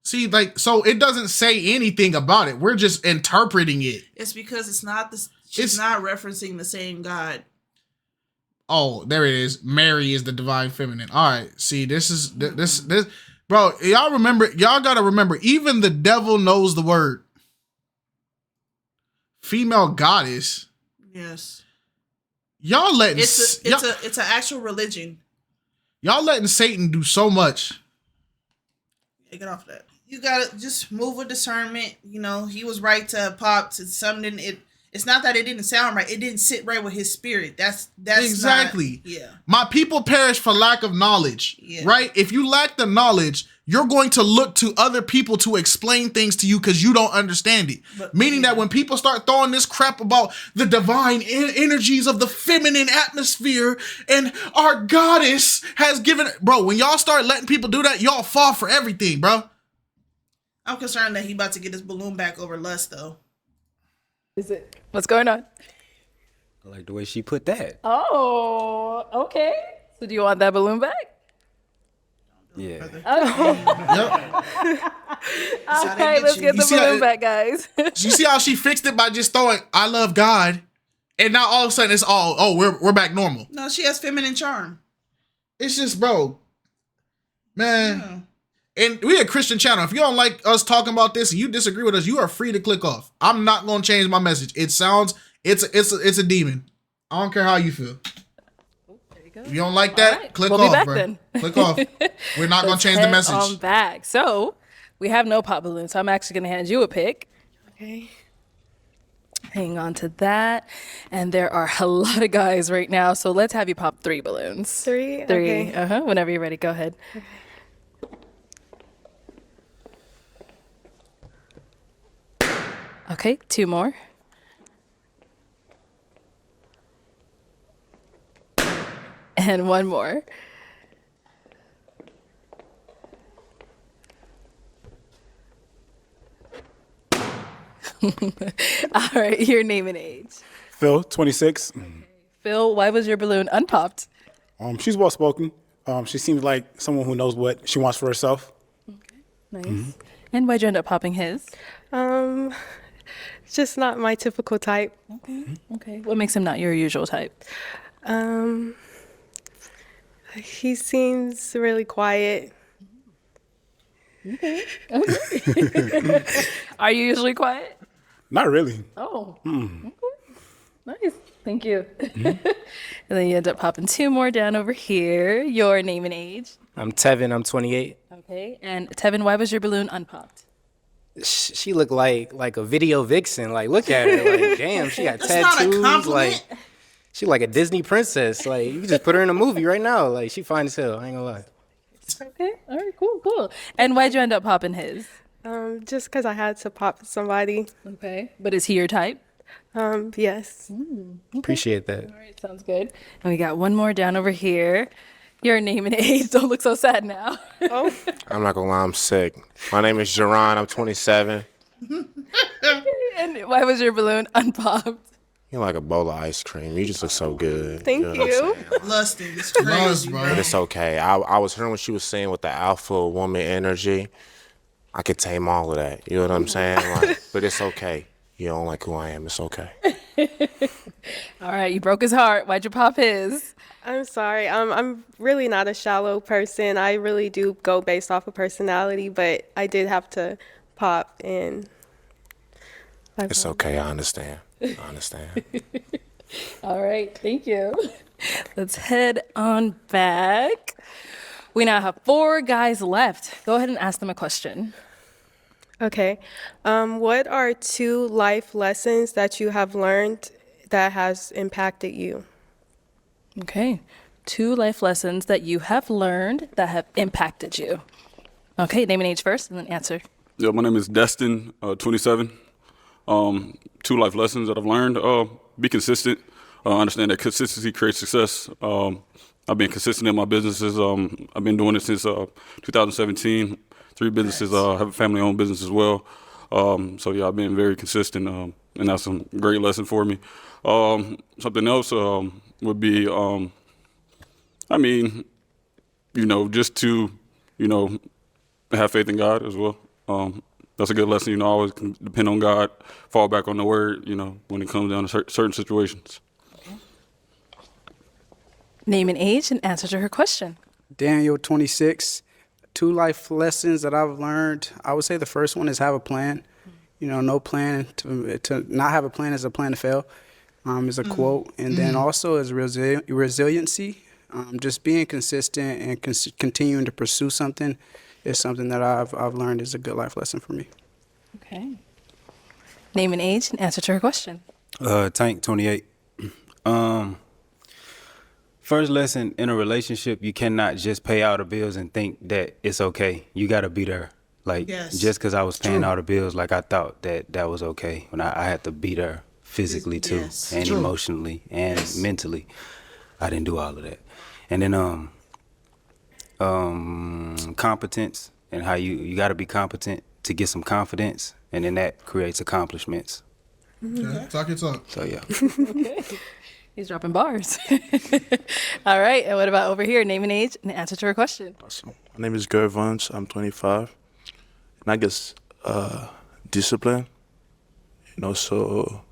See, so it doesn't say anything about it. We're just interpreting it. It's because it's not she's not referencing the same God. Oh, there it is. Mary is the divine feminine. All right. See, this Bro, y'all gotta remember, even the devil knows the word. Female goddess. Yes. Y'all letting It's an actual religion. y'all letting Satan do so much. Yeah, get off of that. You gotta just move with discernment. You know, he was right to pop to something. It's not that it didn't sound right. It didn't sit right with his spirit. That's exactly. Yeah. My people perish for lack of knowledge. Yeah. Right? If you lack the knowledge, you're going to look to other people to explain things to you because you don't understand it. Meaning that when people start throwing this crap about the divine energies of the feminine atmosphere and our goddess has given, bro, when y'all start letting people do that, y'all fall for everything, bro. I'm concerned that he about to get his balloon back over lust, though. Is it? What's going on? I like the way she put that. Oh, okay. So do you want that balloon back? Yeah. Okay. All right, let's get the balloon back, guys. You see how she fixed it by just throwing "I love God," and now all of a sudden it's all we're back normal. No, she has feminine charm. It's just, bro, man. And we a Christian channel. If you don't like us talking about this and you disagree with us, you are free to click off. I'm not gonna change my message. It's a demon. I don't care how you feel. If you don't like that, click we'll off, be back bro. then. Click off. We're not gonna change the Let's message. head on back. So we have no pop balloon. So I'm actually gonna hand you a pick. Okay. Hang on to that. And there are a lot of guys right now. So let's have you pop 3 balloons. 3? 3. Okay. Whenever you're ready, go ahead. Okay. Okay, 2 more. And 1 more. All right, your name and age. Phil, 26. Phil, why was your balloon unpopped? She's well spoken. She seems like someone who knows what she wants for herself. Nice. And why'd you end up popping his? Just not my typical type. Okay. What makes him not your usual type? He seems really quiet. Okay. Are you usually quiet? Not really. Oh. Okay. Nice. Thank you. And then you end up popping 2 more down over here. Your name and age. I'm Tevin. I'm 28. Okay. And Tevin, why was your balloon unpopped? She looked like a video vixen. Like, look at her. Like, damn, she got That's not a tattoos. compliment. Like, she like a Disney princess. Like, you can just put her in a movie right now. Like, she fine as hell. I ain't gonna lie. Okay. All right. Cool. And why'd you end up popping his? Just because I had to pop somebody. Okay. But is he your type? Yes. Appreciate that. All right. Sounds good. And we got 1 more down over here. Your name and age. Don't look so sad now. Oh. I'm not gonna lie, I'm sick. My name is Jerron. I'm 27. And why was your balloon unpopped? You're like a bowl of ice cream. You just look so good. Thank know what I'm saying? Lusting. It's crazy, bro. But it's okay. I was hearing what she was saying with the alpha woman energy. I could tame all of that. You know what I'm saying? Like, but it's okay. You don't like who I am. It's okay. All right. You broke his heart. Why'd you pop his? I'm sorry. I'm really not a shallow person. I really do go based off of personality, but I did have to pop in. It's okay. I understand. All right. Thank you. Let's head on back. We now have 4 guys left. Go ahead and ask them a question. Okay. What are 2 life lessons that you have learned that has impacted you? Okay. 2 life lessons that you have learned that have impacted you. Okay. Name and age first and then answer. Yeah, my name is Destin, 27. 2 life lessons that I've learned. Be consistent. Understand that consistency creates success. I've been consistent in my businesses. I've been doing it since 2017. 3 businesses. Have a family-owned business as well. So yeah, I've been very consistent, and that's a great lesson for me. Something else would be, just to, have faith in God as well. That's a good lesson. Always can depend on God, fall back on the word, when it comes down to certain situations. Name and age and answer to her question. Daniel, 26. 2 life lessons that I've learned. I would say the first one is have a plan. You know, no plan to not have a plan is a plan to fail. Is a quote, and then also is resiliency. Just being consistent and continuing to pursue something is something that I've learned is a good life lesson for me. Okay. Name and age and answer to her question. Tank 28. First lesson in a relationship, you cannot just pay all the bills and think that it's okay. You got to be there. Like, just because I was paying all the bills, like, I thought that was okay. When I had to be there physically, too, and emotionally and mentally. I didn't do all of that. And then competence, and how you got to be competent to get some confidence, and then that creates accomplishments. Okay. Talk your talk. So, yeah. Okay. He's dropping bars. All right. And what about over here? Name and age and answer to her question. Awesome. My name is Gary Vance. I'm 25. And I guess discipline and also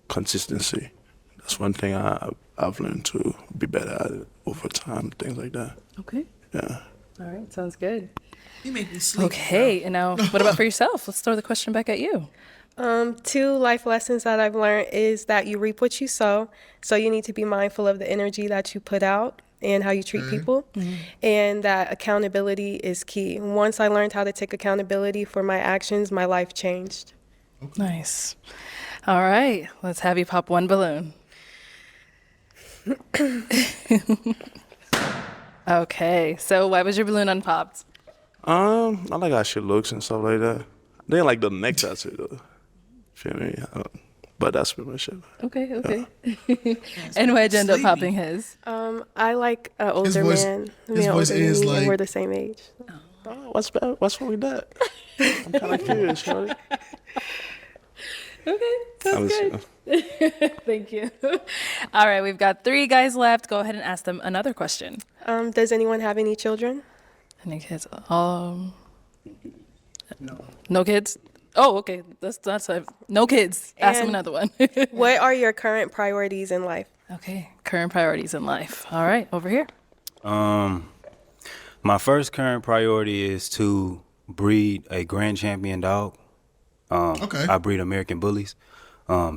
consistency. That's one thing I've learned to be better at it over time, things like that. Okay. Yeah. All right. Sounds good. You make me sleep. Okay. Bro. And now, what about for yourself? Let's throw the question back at you. 2 life lessons that I've learned is that you reap what you sow. So you need to be mindful of the energy that you put out and how you treat people. And that accountability is key. Once I learned how to take accountability for my actions, my life changed. Nice. All right. Let's have you pop one balloon. Okay. So why was your balloon unpopped? I like how she looks and stuff like that. I didn't like the neck tattoo though. Feel me? But that's pretty much it. Okay. And why'd you end up popping his? I like an older man. His voice is and like. we're the same age. Oh, what's wrong with that? I'm kind of curious, shorty. Okay, sounds good. Thank you. All right, we've got 3 guys left. Go ahead and ask them another question. Does anyone have any children? Any kids? No kids? Oh, okay. That's no kids. Ask them And another one. What are your current priorities in life? Okay, current priorities in life. All right, over here. My first current priority is to breed a grand champion dog. Okay. I breed American bullies.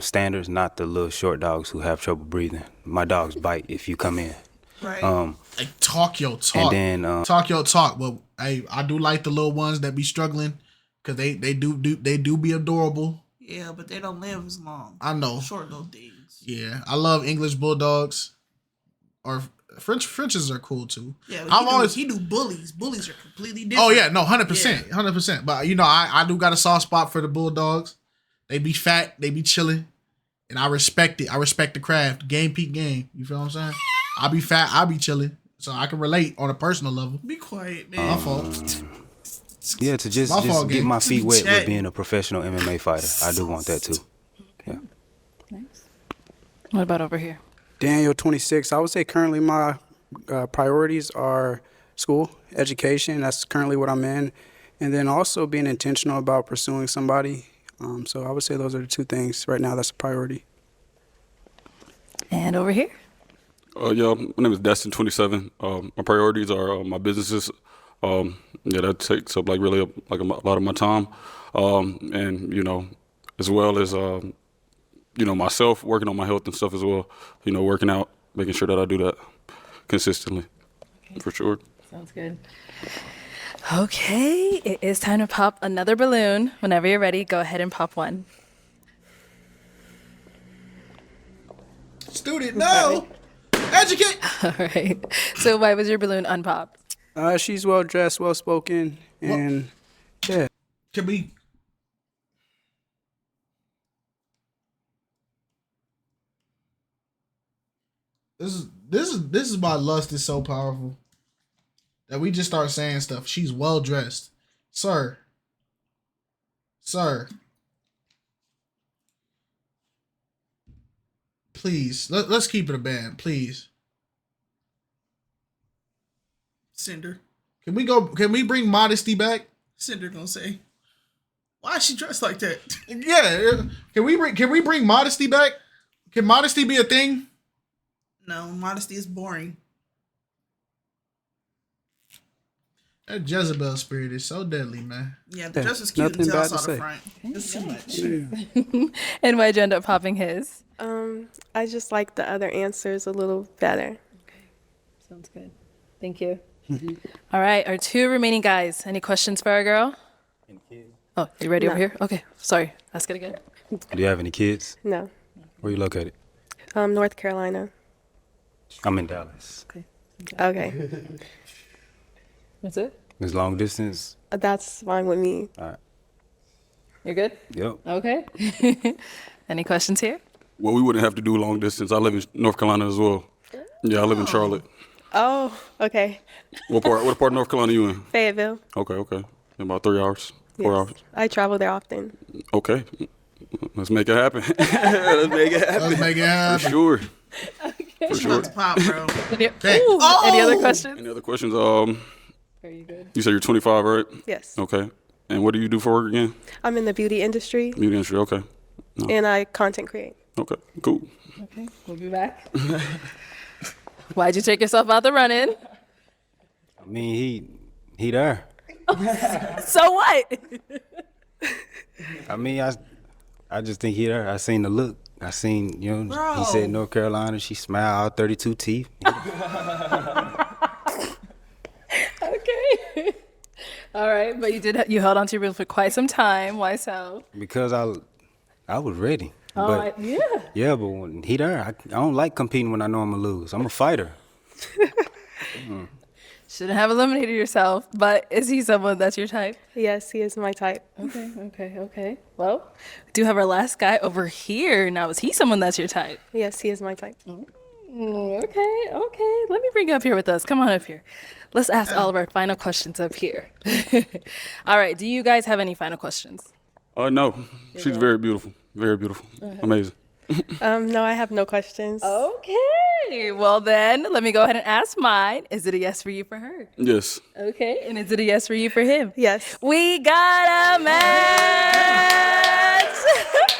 Standards, not the little short dogs who have trouble breathing. My dogs bite if you come in. Right. Hey, talk your talk. And then talk your talk. Well, hey, I do like the little ones that be struggling because they do be adorable. Yeah, but they don't live as long. I know. Short little things. Yeah, I love English bulldogs, or Frenches are cool too. Yeah, but he do bullies. Bullies are completely different. Oh yeah, no, 100%. But you know, I do got a soft spot for the bulldogs. They be fat, they be chilling, and I respect it. I respect the craft. Game peak game. You feel what I'm saying? I be fat, I be chilling, so I can relate on a personal level. Be quiet, man. My fault. Yeah, to just get my feet wet with being a professional MMA fighter. I do want that too. Yeah. Nice. What about over here? Daniel, 26. I would say currently my priorities are school, education. That's currently what I'm in. And then also being intentional about pursuing somebody. So I would say those are the 2 things right now that's a priority. And over here? Yeah, my name is Destin, 27. My priorities are my businesses. Yeah, that takes up like really a lot of my time. And, you know, as well as, you know, myself, working on my health and stuff as well. You know, working out, making sure that I do that consistently, for sure. Sounds good. Okay, it is time to pop another balloon. Whenever you're ready, go ahead and pop one. Student, no! Educate! All right. So why was your balloon unpopped? She's well dressed, well spoken, and yeah. Can we? This is why lust is so powerful. That we just start saying stuff. She's well dressed, sir. Please, let's keep it a band, please. Cinder. Can we bring modesty back? Cinder gonna say, why is she dressed like that? Yeah. Can we bring modesty back? Can modesty be a thing? No, modesty is boring. That Jezebel spirit is so deadly, man. Yeah, the dress was cute nothing until I bad saw to the say. front. It's too much. And why'd you end up popping his? I just like the other answers a little better. Sounds good. Thank you. All right, our 2 remaining guys. Any questions for our girl? Oh, you ready over No. here? Okay, sorry. Ask it again. Do you have any kids? No. Where you located? North Carolina. I'm in Dallas. Okay. That's it? It's long distance. That's fine with me. All right. You're good? Yep. Okay. Any questions here? Well, we wouldn't have to do long distance. I live in North Carolina as well. Yeah, I live in Charlotte. Oh, okay. What part of North Carolina you in? Fayetteville. Okay. About 3 hours, 4 Yes. hours. I travel there often. Okay. Let's make it happen. Let's make it happen. Let's make it happen. For sure. For She's sure. about to pop, bro. Any other questions? Any other questions? Are you good? You said you're 25, right? Yes. Okay. And what do you do for work again? I'm in the beauty industry Beauty industry. Okay. No. and I content create. Okay. Cool. Okay, we'll be back. Why'd you take yourself out the running? I mean, he there. So what? I mean, I just think he there. I seen the look. I seen, you know, Bro. he said North Carolina. She smiled, all 32 teeth. Okay. All right, but you held on to your reel for quite some time. Why so? Because I was ready. Oh, But yeah. yeah, but when he there, I don't like competing when I know I'm gonna lose. I'm a fighter. Shouldn't have eliminated yourself, but is he someone that's your type? Yes, he is my type. Okay. Well, we do have our last guy over here. Now, is he someone that's your type? Yes, he is my type. Okay. Let me bring you up here with us. Come on up here. Let's ask all of our final questions up here. All right. Do you guys have any final questions? No. She's very beautiful. Very beautiful. Amazing. No, I have no questions. Okay. Well, then let me go ahead and ask mine. Is it a yes for you for her? Yes. Okay. And is it a yes for you for him? Yes. We got a match.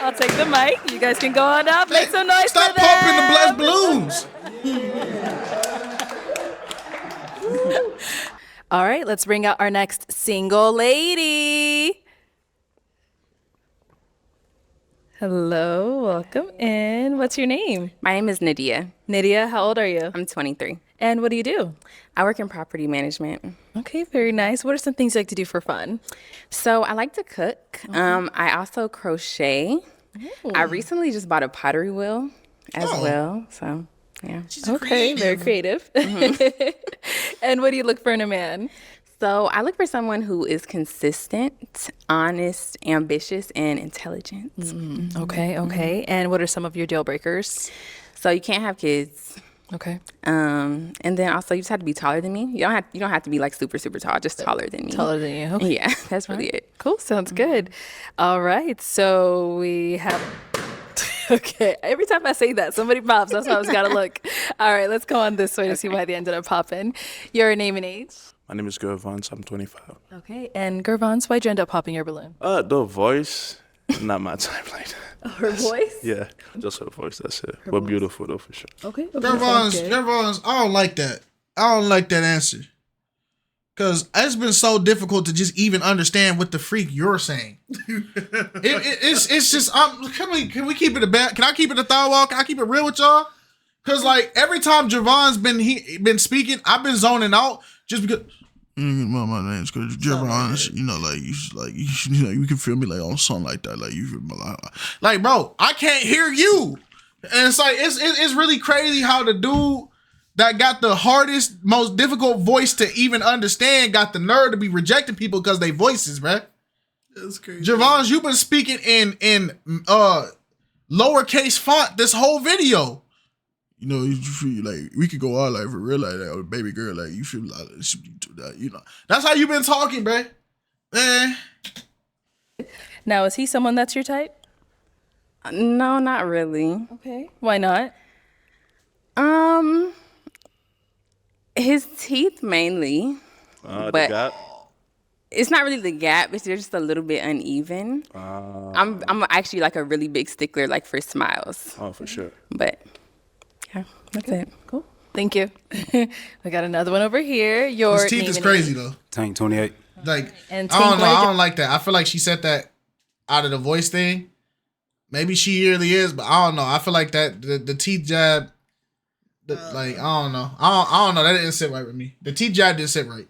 I'll take the mic. You guys can go on up. Make some noise Stop for them. pumping the blessed balloons. All right, let's bring out our next single lady. Hello, welcome in. What's your name? My name is Nadiya. Nadiya, how old are you? I'm 23. And what do you do? I work in property management. Okay, very nice. What are some things you like to do for fun? So I like to cook. I also crochet. I recently just bought a pottery wheel as well. So yeah. Okay, very creative. And what do you look for in a man? So I look for someone who is consistent, honest, ambitious, and intelligent. Okay. And what are some of your deal breakers? So you can't have kids. Okay. And then also you just have to be taller than me. You don't have to be like super tall, just taller than me. Taller than you. Okay. Yeah, that's really it. Cool. Sounds good. All right. So we have. Okay. Every time I say that, somebody pops. That's why I was got to look. All right. Let's go on this way to see why they ended up popping. Your name and age? My name is Gervons. I'm 25. Okay. And Gervons, why'd you end up popping your balloon? The voice, not my type like that. Her voice? Yeah, just her voice. That's it. But beautiful though, for sure. Okay. Gervons, I don't like that. I don't like that answer. Because it's been so difficult to just even understand what the freak you're saying. It's just, can we keep it can I keep it a thought walk? Can I keep it real with y'all? Because like every time Javon's been speaking, I've been zoning out just because. My name's Javon. You can feel me like on something like that. Like you feel me like bro, I can't hear you. And it's like it's really crazy how the dude that got the hardest, most difficult voice to even understand got the nerve to be rejecting people because they voices, bruh. That's crazy. Javon, you've been speaking in lowercase font this whole video. You know, you feel like we could go out like for real like that with baby girl. Like you feel like you know. That's how you been talking, bruh. Now, is he someone that's your type? No, not really. Okay. Why not? His teeth mainly. The but gap? It's not really the gap. It's just a little bit uneven. I'm actually like a really big stickler like for smiles. Oh, for sure. But yeah, that's it. Cool. Thank you. We got another one over here. Your His teeth is crazy though. Tank 28. Like And I don't Tink, know. what did I you- don't like that. I feel like she said that out of the voice thing. Maybe she really is, but I don't know. I feel like that the teeth jab. Like I don't know. I don't know. That didn't sit right with me. The teeth jab didn't sit right.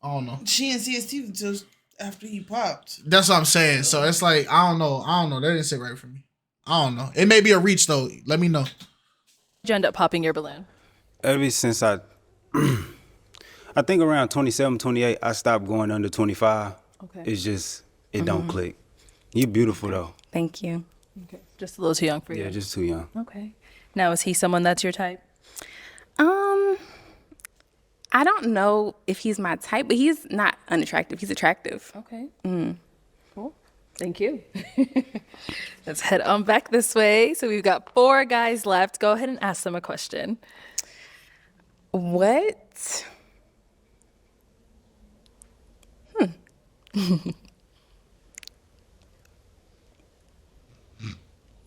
I don't know. She didn't see his teeth until after he popped. That's what I'm saying. So it's like I don't know. That didn't sit right for me. I don't know. It may be a reach though. Let me know. Did you end up popping your balloon? Ever since I think around 27, 28, I stopped going under 25. Okay. It's just, it don't click. You beautiful though. Thank you. Okay. Just a little too young for you. Yeah, just too young. Okay. Now, is he someone that's your type? I don't know if he's my type, but he's not unattractive. He's attractive. Okay. Cool. Thank you. Let's head on back this way. So we've got 4 guys left. Go ahead and ask them a question. What?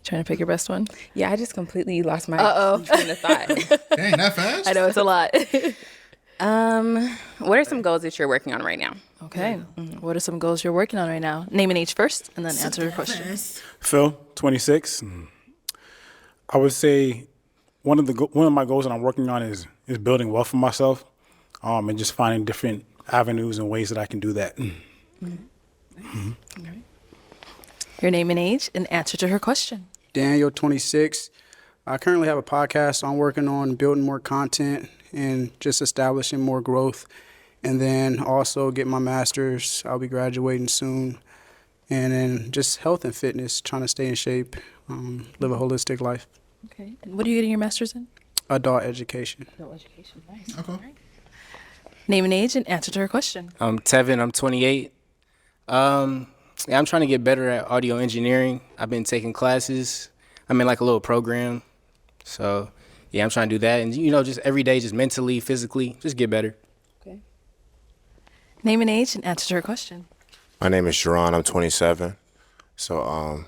Trying to pick your best one? Yeah, I just completely lost my Uh-oh. train of thought. Dang, that fast? I know it's a lot. What are some goals that you're working on right now? Okay. What are some goals you're working on right now? Name and age first, and then answer your question. Phil, 26. I would say one of my goals that I'm working on is building wealth for myself, and just finding different avenues and ways that I can do that. Your name and age, and answer to her question. Daniel, 26. I currently have a podcast. I'm working on building more content and just establishing more growth. And then also get my master's. I'll be graduating soon. And then just health and fitness, trying to stay in shape, live a holistic life. Okay. And what are you getting your master's in? Adult education. Adult education. Nice. Okay. Name and age, and answer to her question. Tevin, I'm 28. Yeah, I'm trying to get better at audio engineering. I've been taking classes. I'm in like a little program. So, yeah, I'm trying to do that. And, just every day, just mentally, physically, just get better. Okay. Name and age, and answer to her question. My name is Jerron. I'm 27. So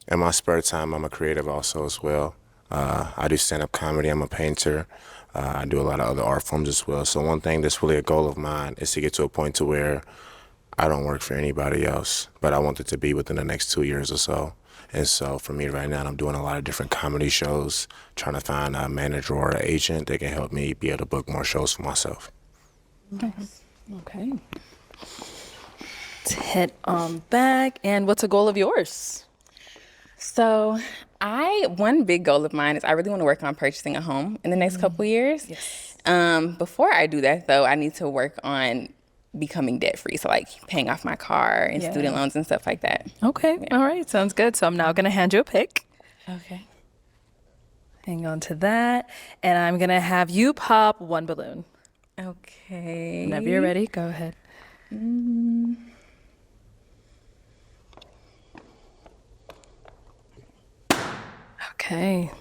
in my spare time, I'm a creative also as well. I do stand-up comedy. I'm a painter. I do a lot of other art forms as well. So one thing that's really a goal of mine is to get to a point to where I don't work for anybody else, but I want it to be within the next 2 years or so. And so for me right now, I'm doing a lot of different comedy shows, trying to find a manager or an agent that can help me be able to book more shows for myself. Nice. Okay. Let's head on back. And what's a goal of yours? So one big goal of mine is I really want to work on purchasing a home in the next couple years. Yes. Before I do that though, I need to work on becoming debt free. So like paying off my car and student loans and stuff like that. Okay. Yeah. All right. Sounds good. So I'm now going to hand you a pick. Okay. Hang on to that. And I'm going to have you pop one balloon. Okay. Whenever you're ready, go ahead. Okay.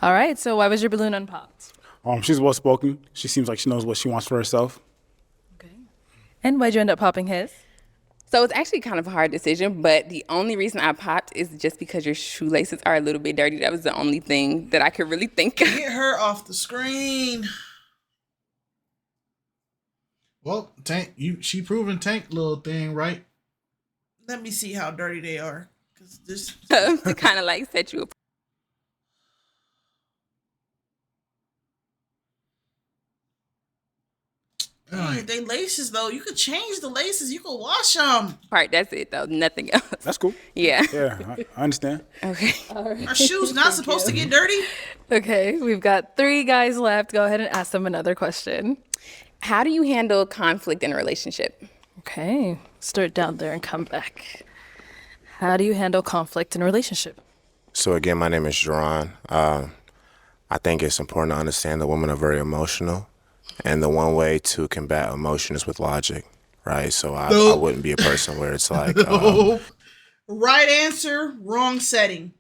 All right. So why was your balloon unpopped? She's well spoken. She seems like she knows what she wants for herself. Okay. And why'd you end up popping his? So it's actually kind of a hard decision, but the only reason I popped is just because your shoelaces are a little bit dirty. That was the only thing that I could really think of. Get her off the screen. Well, Tank, she proven Tank little thing, right? Let me see how dirty they are. Cause this To kind of like set you apart. Dang, they laces though. You could change the laces. You could wash them. Part. That's it though. Nothing else. That's cool. Yeah. Yeah, I understand. Okay. Are shoes not supposed to get dirty? Okay. We've got 3 guys left. Go ahead and ask them another question. How do you handle conflict in a relationship? Okay. Start down there and come back. How do you handle conflict in a relationship? So again, my name is Jerron. I think it's important to understand that women are very emotional. And the one way to combat emotion is with logic, right? So I wouldn't be a person where it's like... Right answer, wrong setting.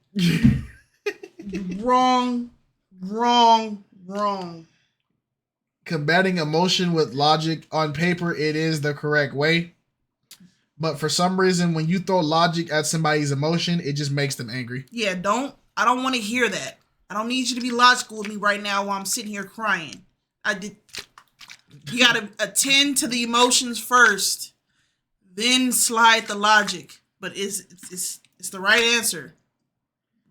Wrong. Combating emotion with logic on paper, it is the correct way. But for some reason, when you throw logic at somebody's emotion, it just makes them angry. Yeah, I don't want to hear that. I don't need you to be logical with me right now while I'm sitting here crying. You gotta attend to the emotions first, then slide the logic. But it's the right answer.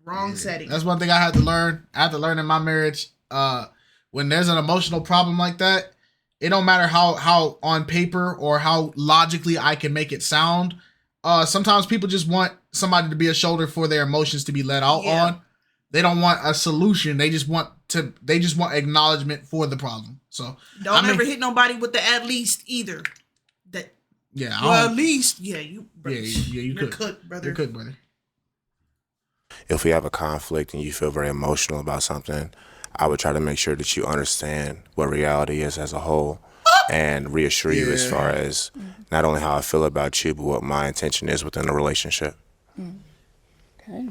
Wrong setting. That's one thing I had to learn. I had to learn in my marriage. When there's an emotional problem like that, it don't matter how on paper or how logically I can make it sound. Sometimes people just want somebody to be a shoulder for their emotions to be let out on. They don't want a solution. They just want acknowledgement for the problem. So don't ever hit nobody with the at least either. At least you could, brother. You could, brother. If we have a conflict and you feel very emotional about something, I would try to make sure that you understand what reality is as a whole and reassure you as far as not only how I feel about you, but what my intention is within the relationship. Okay.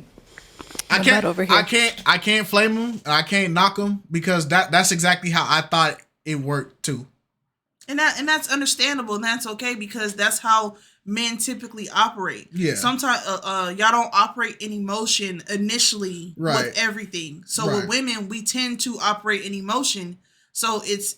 I can't flame him and I can't knock him because that's exactly how I thought it worked too. And that's understandable and that's okay because that's how men typically operate. Yeah. Sometimes y'all don't operate in emotion initially with everything. So with women, we tend to operate in emotion. So it's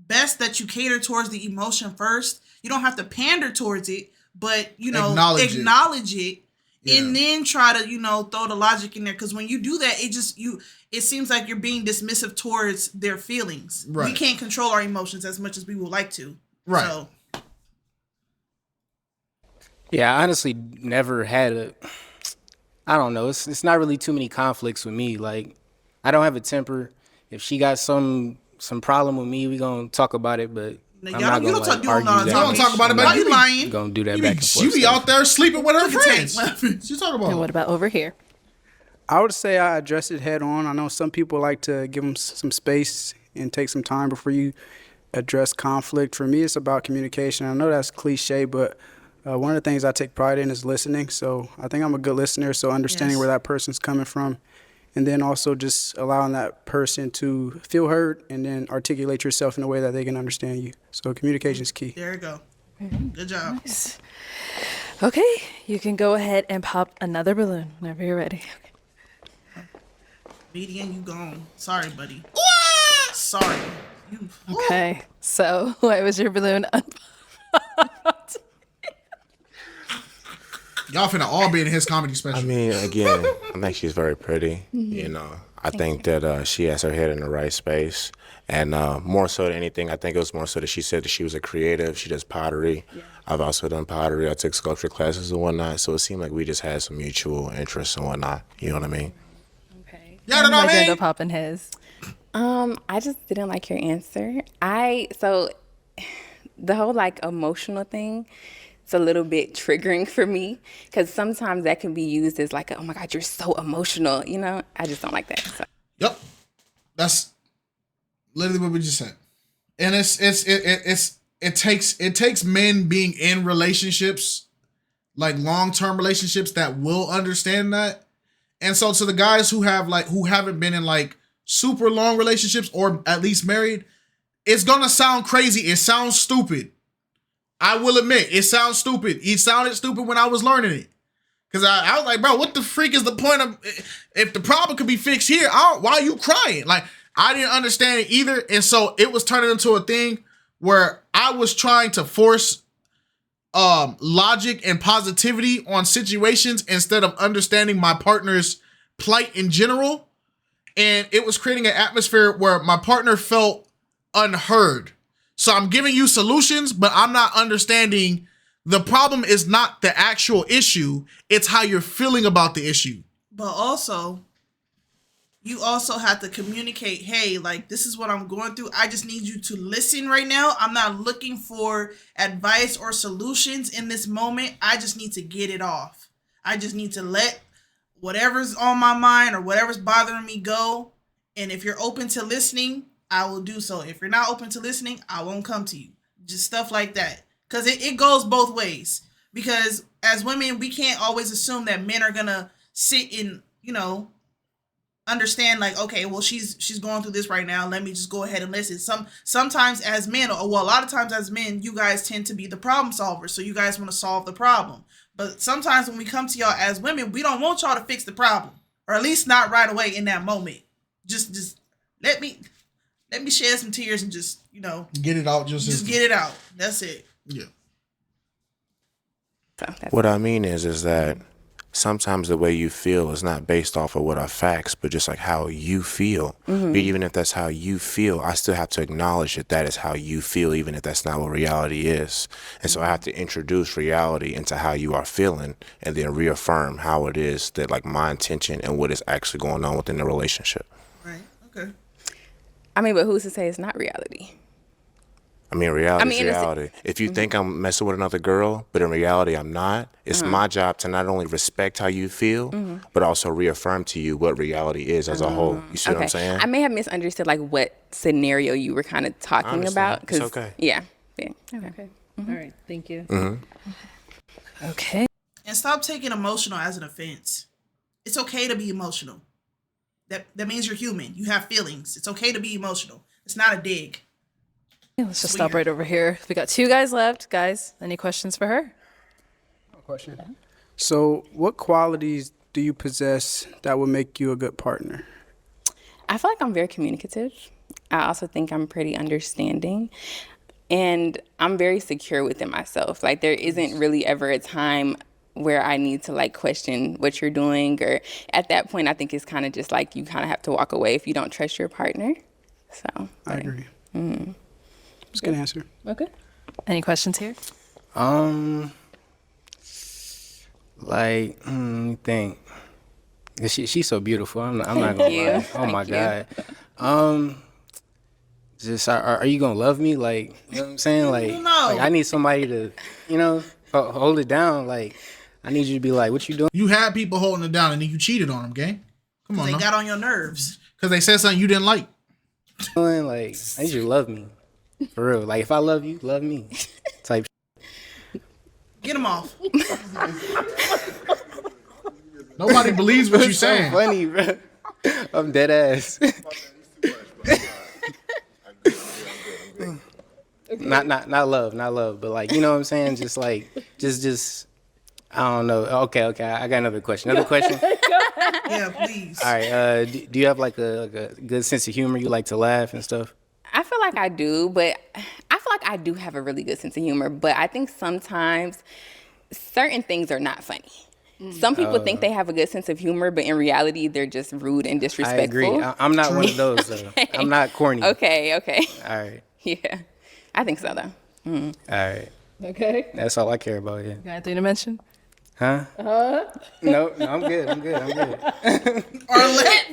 best that you cater towards the emotion first. You don't have to pander towards it, but acknowledge it. And then try to, throw the logic in there. Because when you do that, it seems like you're being dismissive towards their feelings. Right. We can't control our emotions as much as we would like to. Right. So. Yeah, I honestly never had I don't know. It's not really too many conflicts with me. Like, I don't have a temper. If she got some problem with me, we gonna talk about it, but I'm not gonna argue that. You don't talk about it, but you lying. Gonna do that back and forth. You be out there sleeping with her friends. She's talking about. And what about over here? I would say I address it head on. I know some people like to give them some space and take some time before you address conflict. For me, it's about communication. I know that's cliche, but one of the things I take pride in is listening. So I think I'm a good listener. So understanding where that person's coming from, and then also just allowing that person to feel heard and then articulate yourself in a way that they can understand you. So communication is key. There you go. Good job. Nice. Okay, you can go ahead and pop another balloon whenever you're ready. Median, you gone. Sorry, buddy. Sorry. Okay, so why was your balloon unpopped? Y'all finna all be in his comedy special. I mean, again, I think she's very pretty. I think that she has her head in the right space. And more so than anything, I think it was more so that she said that she was a creative. She does pottery. Yeah. I've also done pottery. I took sculpture classes and whatnot. So it seemed like we just had some mutual interests and whatnot. You know what I mean? Okay. Yeah, know what I mean? Popping his. I just didn't like your answer. So the whole emotional thing, it's a little bit triggering for me because sometimes that can be used as oh my God, you're so emotional. I just don't like that. So. Yep. That's literally what we just said. And it takes men being in relationships, like long-term relationships that will understand that. And so to the guys who haven't been in super long relationships or at least married, it's gonna sound crazy. It sounds stupid. I will admit, it sounds stupid. It sounded stupid when I was learning it. Because I was like, bro, what the freak is the point of, if the problem could be fixed here, why are you crying? I didn't understand it either. And so it was turning into a thing where I was trying to force logic and positivity on situations instead of understanding my partner's plight in general. And it was creating an atmosphere where my partner felt unheard. So I'm giving you solutions, but I'm not understanding the problem is not the actual issue. It's how you're feeling about the issue. But also, you also have to communicate, hey, this is what I'm going through. I just need you to listen right now. I'm not looking for advice or solutions in this moment. I just need to get it off. I just need to let whatever's on my mind or whatever's bothering me go. And if you're open to listening, I will do so. If you're not open to listening, I won't come to you. Just stuff like that. Because it goes both ways. Because as women, we can't always assume that men are going to sit and, understand okay, well, she's going through this right now. Let me just go ahead and listen. Sometimes as men, a lot of times as men, you guys tend to be the problem solvers. So you guys want to solve the problem. But sometimes when we come to y'all as women, we don't want y'all to fix the problem. Or at least not right away in that moment. Just let me shed some tears and just, get it out. Just get it out. That's it. Yeah. What I mean is that sometimes the way you feel is not based off of what are facts, but just like how you feel. Mm-hmm. But even if that's how you feel, I still have to acknowledge that that is how you feel, even if that's not what reality is. And so I have to introduce reality into how you are feeling and then reaffirm how it is that like my intention and what is actually going on within the relationship. Right. Okay. I mean, but who's to say it's not reality? I mean, reality is in a se- reality. If you think I'm messing with another girl, but in reality I'm not, it's my job to not only respect how you feel, but also reaffirm to you what reality is as a whole. You see what I'm saying? I may have misunderstood like what scenario you were kind of talking understand. about. It's okay. Yeah. Okay. All right. Thank you. Okay. And stop taking emotional as an offense. It's okay to be emotional. That means you're human. You have feelings. It's okay to be emotional. It's not a dig. Yeah, let's just stop right over here. We got 2 guys left. Guys, any questions for her? Question. So, what qualities do you possess that would make you a good partner? I feel like I'm very communicative. I also think I'm pretty understanding. And I'm very secure within myself. Like, there isn't really ever a time where I need to like question what you're doing, or at that point I think it's kind of just like you kind of have to walk away if you don't trust your partner. So I agree. It's a good answer. Okay. Any questions here? Like, let me think. She's so beautiful. I'm not gonna lie. Oh my God. Just are you gonna love me? Like, you know what I'm saying? Like I need somebody to, hold it down. Like, I need you to be like, what you doing? You had people holding it down and then you cheated on them, gang. Come on, They now. got on your nerves. Because they said something you didn't like. Like, I need you to love me. For real. Like, if I love you, love me. Type. Get them off. Nobody believes what you're So saying. funny, bro. I'm dead ass. Not love, but like, you know what I'm saying? Just like, just, I don't know. Okay, I got another question. Yeah, please. All right. Do you have like a good sense of humor? You like to laugh and stuff? I feel like I do, but I feel like I do have a really good sense of humor, but I think sometimes certain things are not funny. Some people think they have a good sense of humor, but in reality, they're just rude and disrespectful. I agree. I'm not one of those, though. Okay. I'm not corny. Okay. All right. Yeah. I think so, though. All right. Okay. That's all I care about, yeah. Got anything to mention? Huh? No, I'm good. Arlette,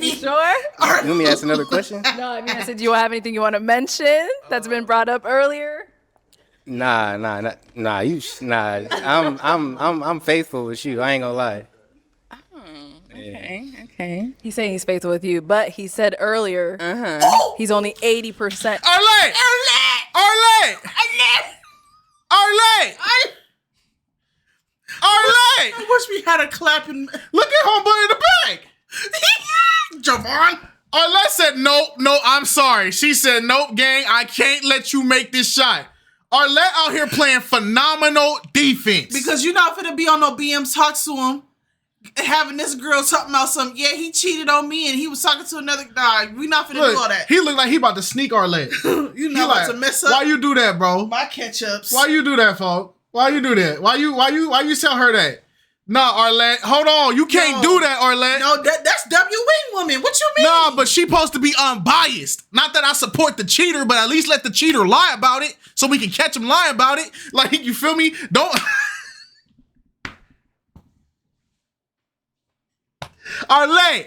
You sure? You want me to ask another question? No, I mean, I said, do you have anything you want to mention that's been brought up earlier? Nah. I'm faithful with you. I ain't gonna lie. Okay. He's saying he's faithful with you, but he said earlier he's only 80%. Arlette! I wish we had a clapping. Look at homeboy in the back. Javon. Arlette said, no, I'm sorry. She said, nope, gang, I can't let you make this shot. Arlette out here playing phenomenal defense. Because you're not finna be on no BM talk to him. Having this girl talking about something. Yeah, he cheated on me and he was talking to another guy. We not finna do all that. He looked like he about to sneak Arlette. You not about to mess up. Why you do that, bro? My catch-ups. Why you do that, folks? Why you do that? Why you tell her that? Nah, Arlette, hold on. You can't do that, Arlette. No, that's W Wing woman. What you mean? Nah, but she supposed to be unbiased. Not that I support the cheater, but at least let the cheater lie about it so we can catch him lying about it. Like, you feel me? Don't... Arlette,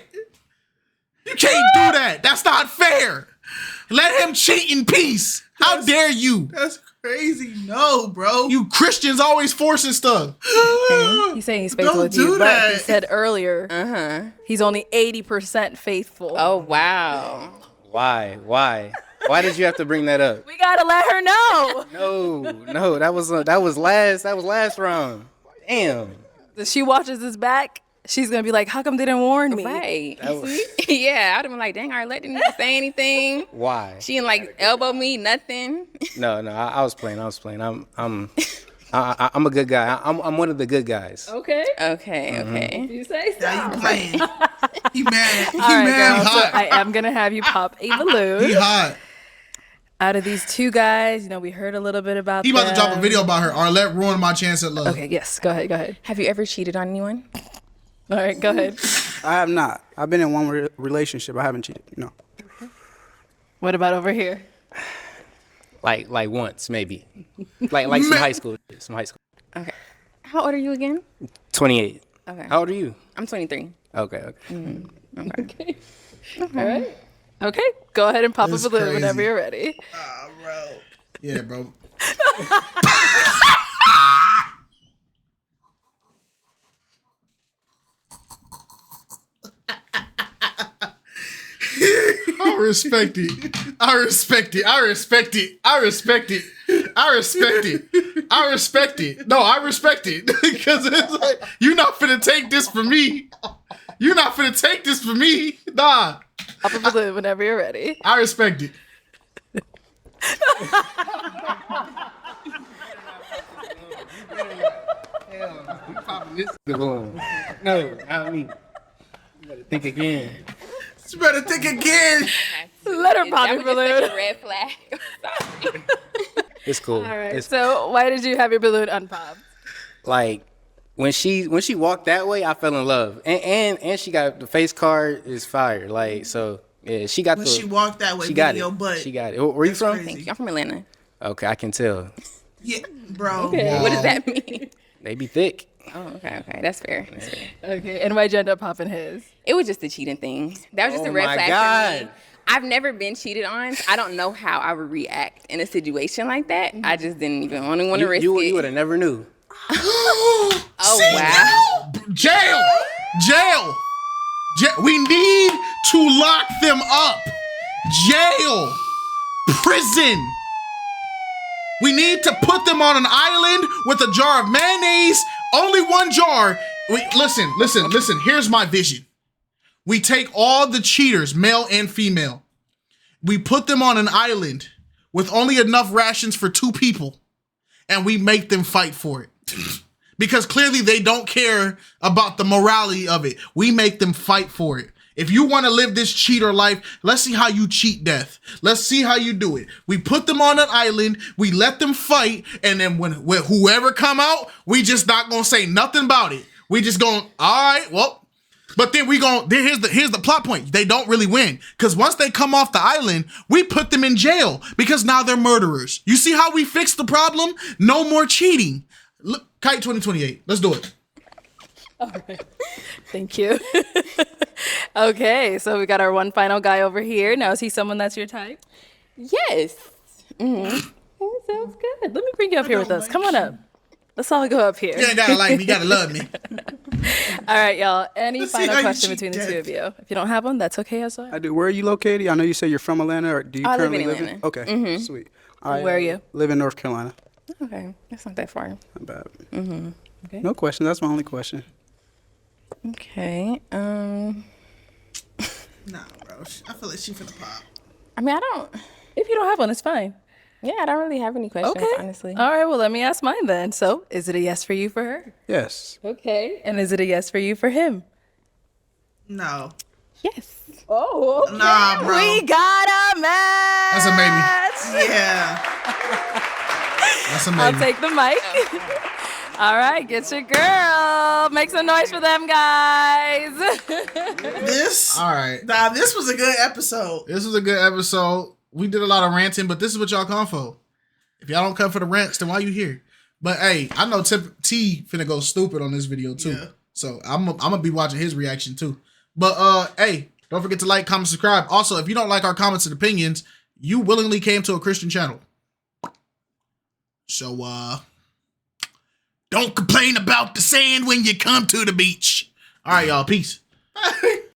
you can't do that. That's not fair. Let him cheat in peace. How dare you? That's crazy. No, bro. You Christians always forcing stuff. He's saying he's faithful Don't with you, do but that. he said earlier he's only 80% faithful. Oh, wow. Why? Why did you have to bring that up? We gotta let her know. No, that was last round. Damn. If she watches this back, she's gonna be like, how come they didn't warn me? Right. Yeah, I'd have been like, dang, Arlette didn't even say anything. Why? She didn't like elbow me, nothing. No, I was playing. I'm a good guy. I'm one of the good guys. Okay. Okay. You say so. Now you playing. He mad. He All right, mad. girl, He so hot. I am gonna have you pop a balloon. He hot. Out of these two guys, you know, we heard a little bit about He about to drop a them. video about her. Arlette ruined my chance at love. Okay, yes, go ahead. Have you ever cheated on anyone? All right, go ahead. I have not. I've been in one relationship. I haven't cheated. No. What about over here? Like once maybe. Like some high school. Okay. How old are you again? 28. Okay. How old are you? I'm 23. Okay. Okay. All right. Okay, go ahead and pop This a balloon crazy. whenever you're ready. Yeah, bro. I respect it. I respect it. I respect it. I respect it. I respect it. I respect it. No, I respect it. Because it's like, you're not finna take this from me. You're not finna take this from me. Nah. Pop a balloon whenever you're ready. I respect it. No, I mean, you better think again. You better think again. Let her pop your balloon. A red flag. It's cool. All right. It's So why did you have your balloon unpopped? like when she walked that way, I fell in love. And she got the face card is fire. Like so, yeah, she got When the. she walked that way, she got video, it. but She got it. Where you from? Thank you. I'm from Atlanta. Okay, I can tell. yeah, bro. Okay. What does that mean? They be thick. Oh, okay. That's fair. That's fair. Okay, and why'd you end up popping his? It was just a cheating thing. That was just Oh a red my flag for me. God. I've never been cheated on. So I don't know how I would react in a situation like that. I just didn't even want to risk You it. would have never knew. Oh, wow. Jail. We need to lock them up. Jail. Prison. We need to put them on an island with a jar of mayonnaise. Only one jar. Listen. Here's my vision. We take all the cheaters, male and female. We put them on an island with only enough rations for 2 people. And we make them fight for it. Because clearly they don't care about the morality of it. We make them fight for it. If you want to live this cheater life, let's see how you cheat death. Let's see how you do it. We put them on an island, we let them fight, and then when whoever come out, we just not gonna say nothing about it. We just going, all right, well, but then here's the plot point. They don't really win. Because once they come off the island, we put them in jail because now they're murderers. You see how we fixed the problem? No more cheating. Look, Kite 2028. Let's do it. All right. Thank you. Okay, so we got our one final guy over here. Now, is he someone that's your type? Yes. Okay, sounds good. Let me bring you up here with us. Come on up. Let's all go up here. You ain't gotta like me, you gotta love me. All right, y'all. Any Let's see final how you question cheat between the death. two of you? If you don't have one, that's okay as well. I do. Where are you located? I know you say you're from Atlanta, or do you I live currently in live in? Atlanta. Okay, sweet. Where are you? Live in North Carolina. Okay. That's not that far. Not bad. Okay. No question. That's my only question. Okay. Nah, bro. I feel like she finna pop. I mean, I don't. If you don't have one, it's fine. Yeah, I don't really have any questions, Okay. honestly. All right, well, let me ask mine then. So, is it a yes for you for her? Yes. Okay. And is it a yes for you for him? No. Yes. Oh, okay. Nah, bro. We got a match. That's a maybe. Yeah. That's a I'll maybe. take the mic. All right, get your girl. Make some noise for them, guys. This. All right. Nah, this was a good episode. This was a good episode. We did a lot of ranting, but this is what y'all come for. If y'all don't come for the rants, then why you here? But hey, I know T finna go stupid on this video too. Yeah. So I'm gonna be watching his reaction too. But hey, don't forget to like, comment, subscribe. Also, if you don't like our comments and opinions, you willingly came to a Christian channel. So don't complain about the sand when you come to the beach. All right, y'all. Peace.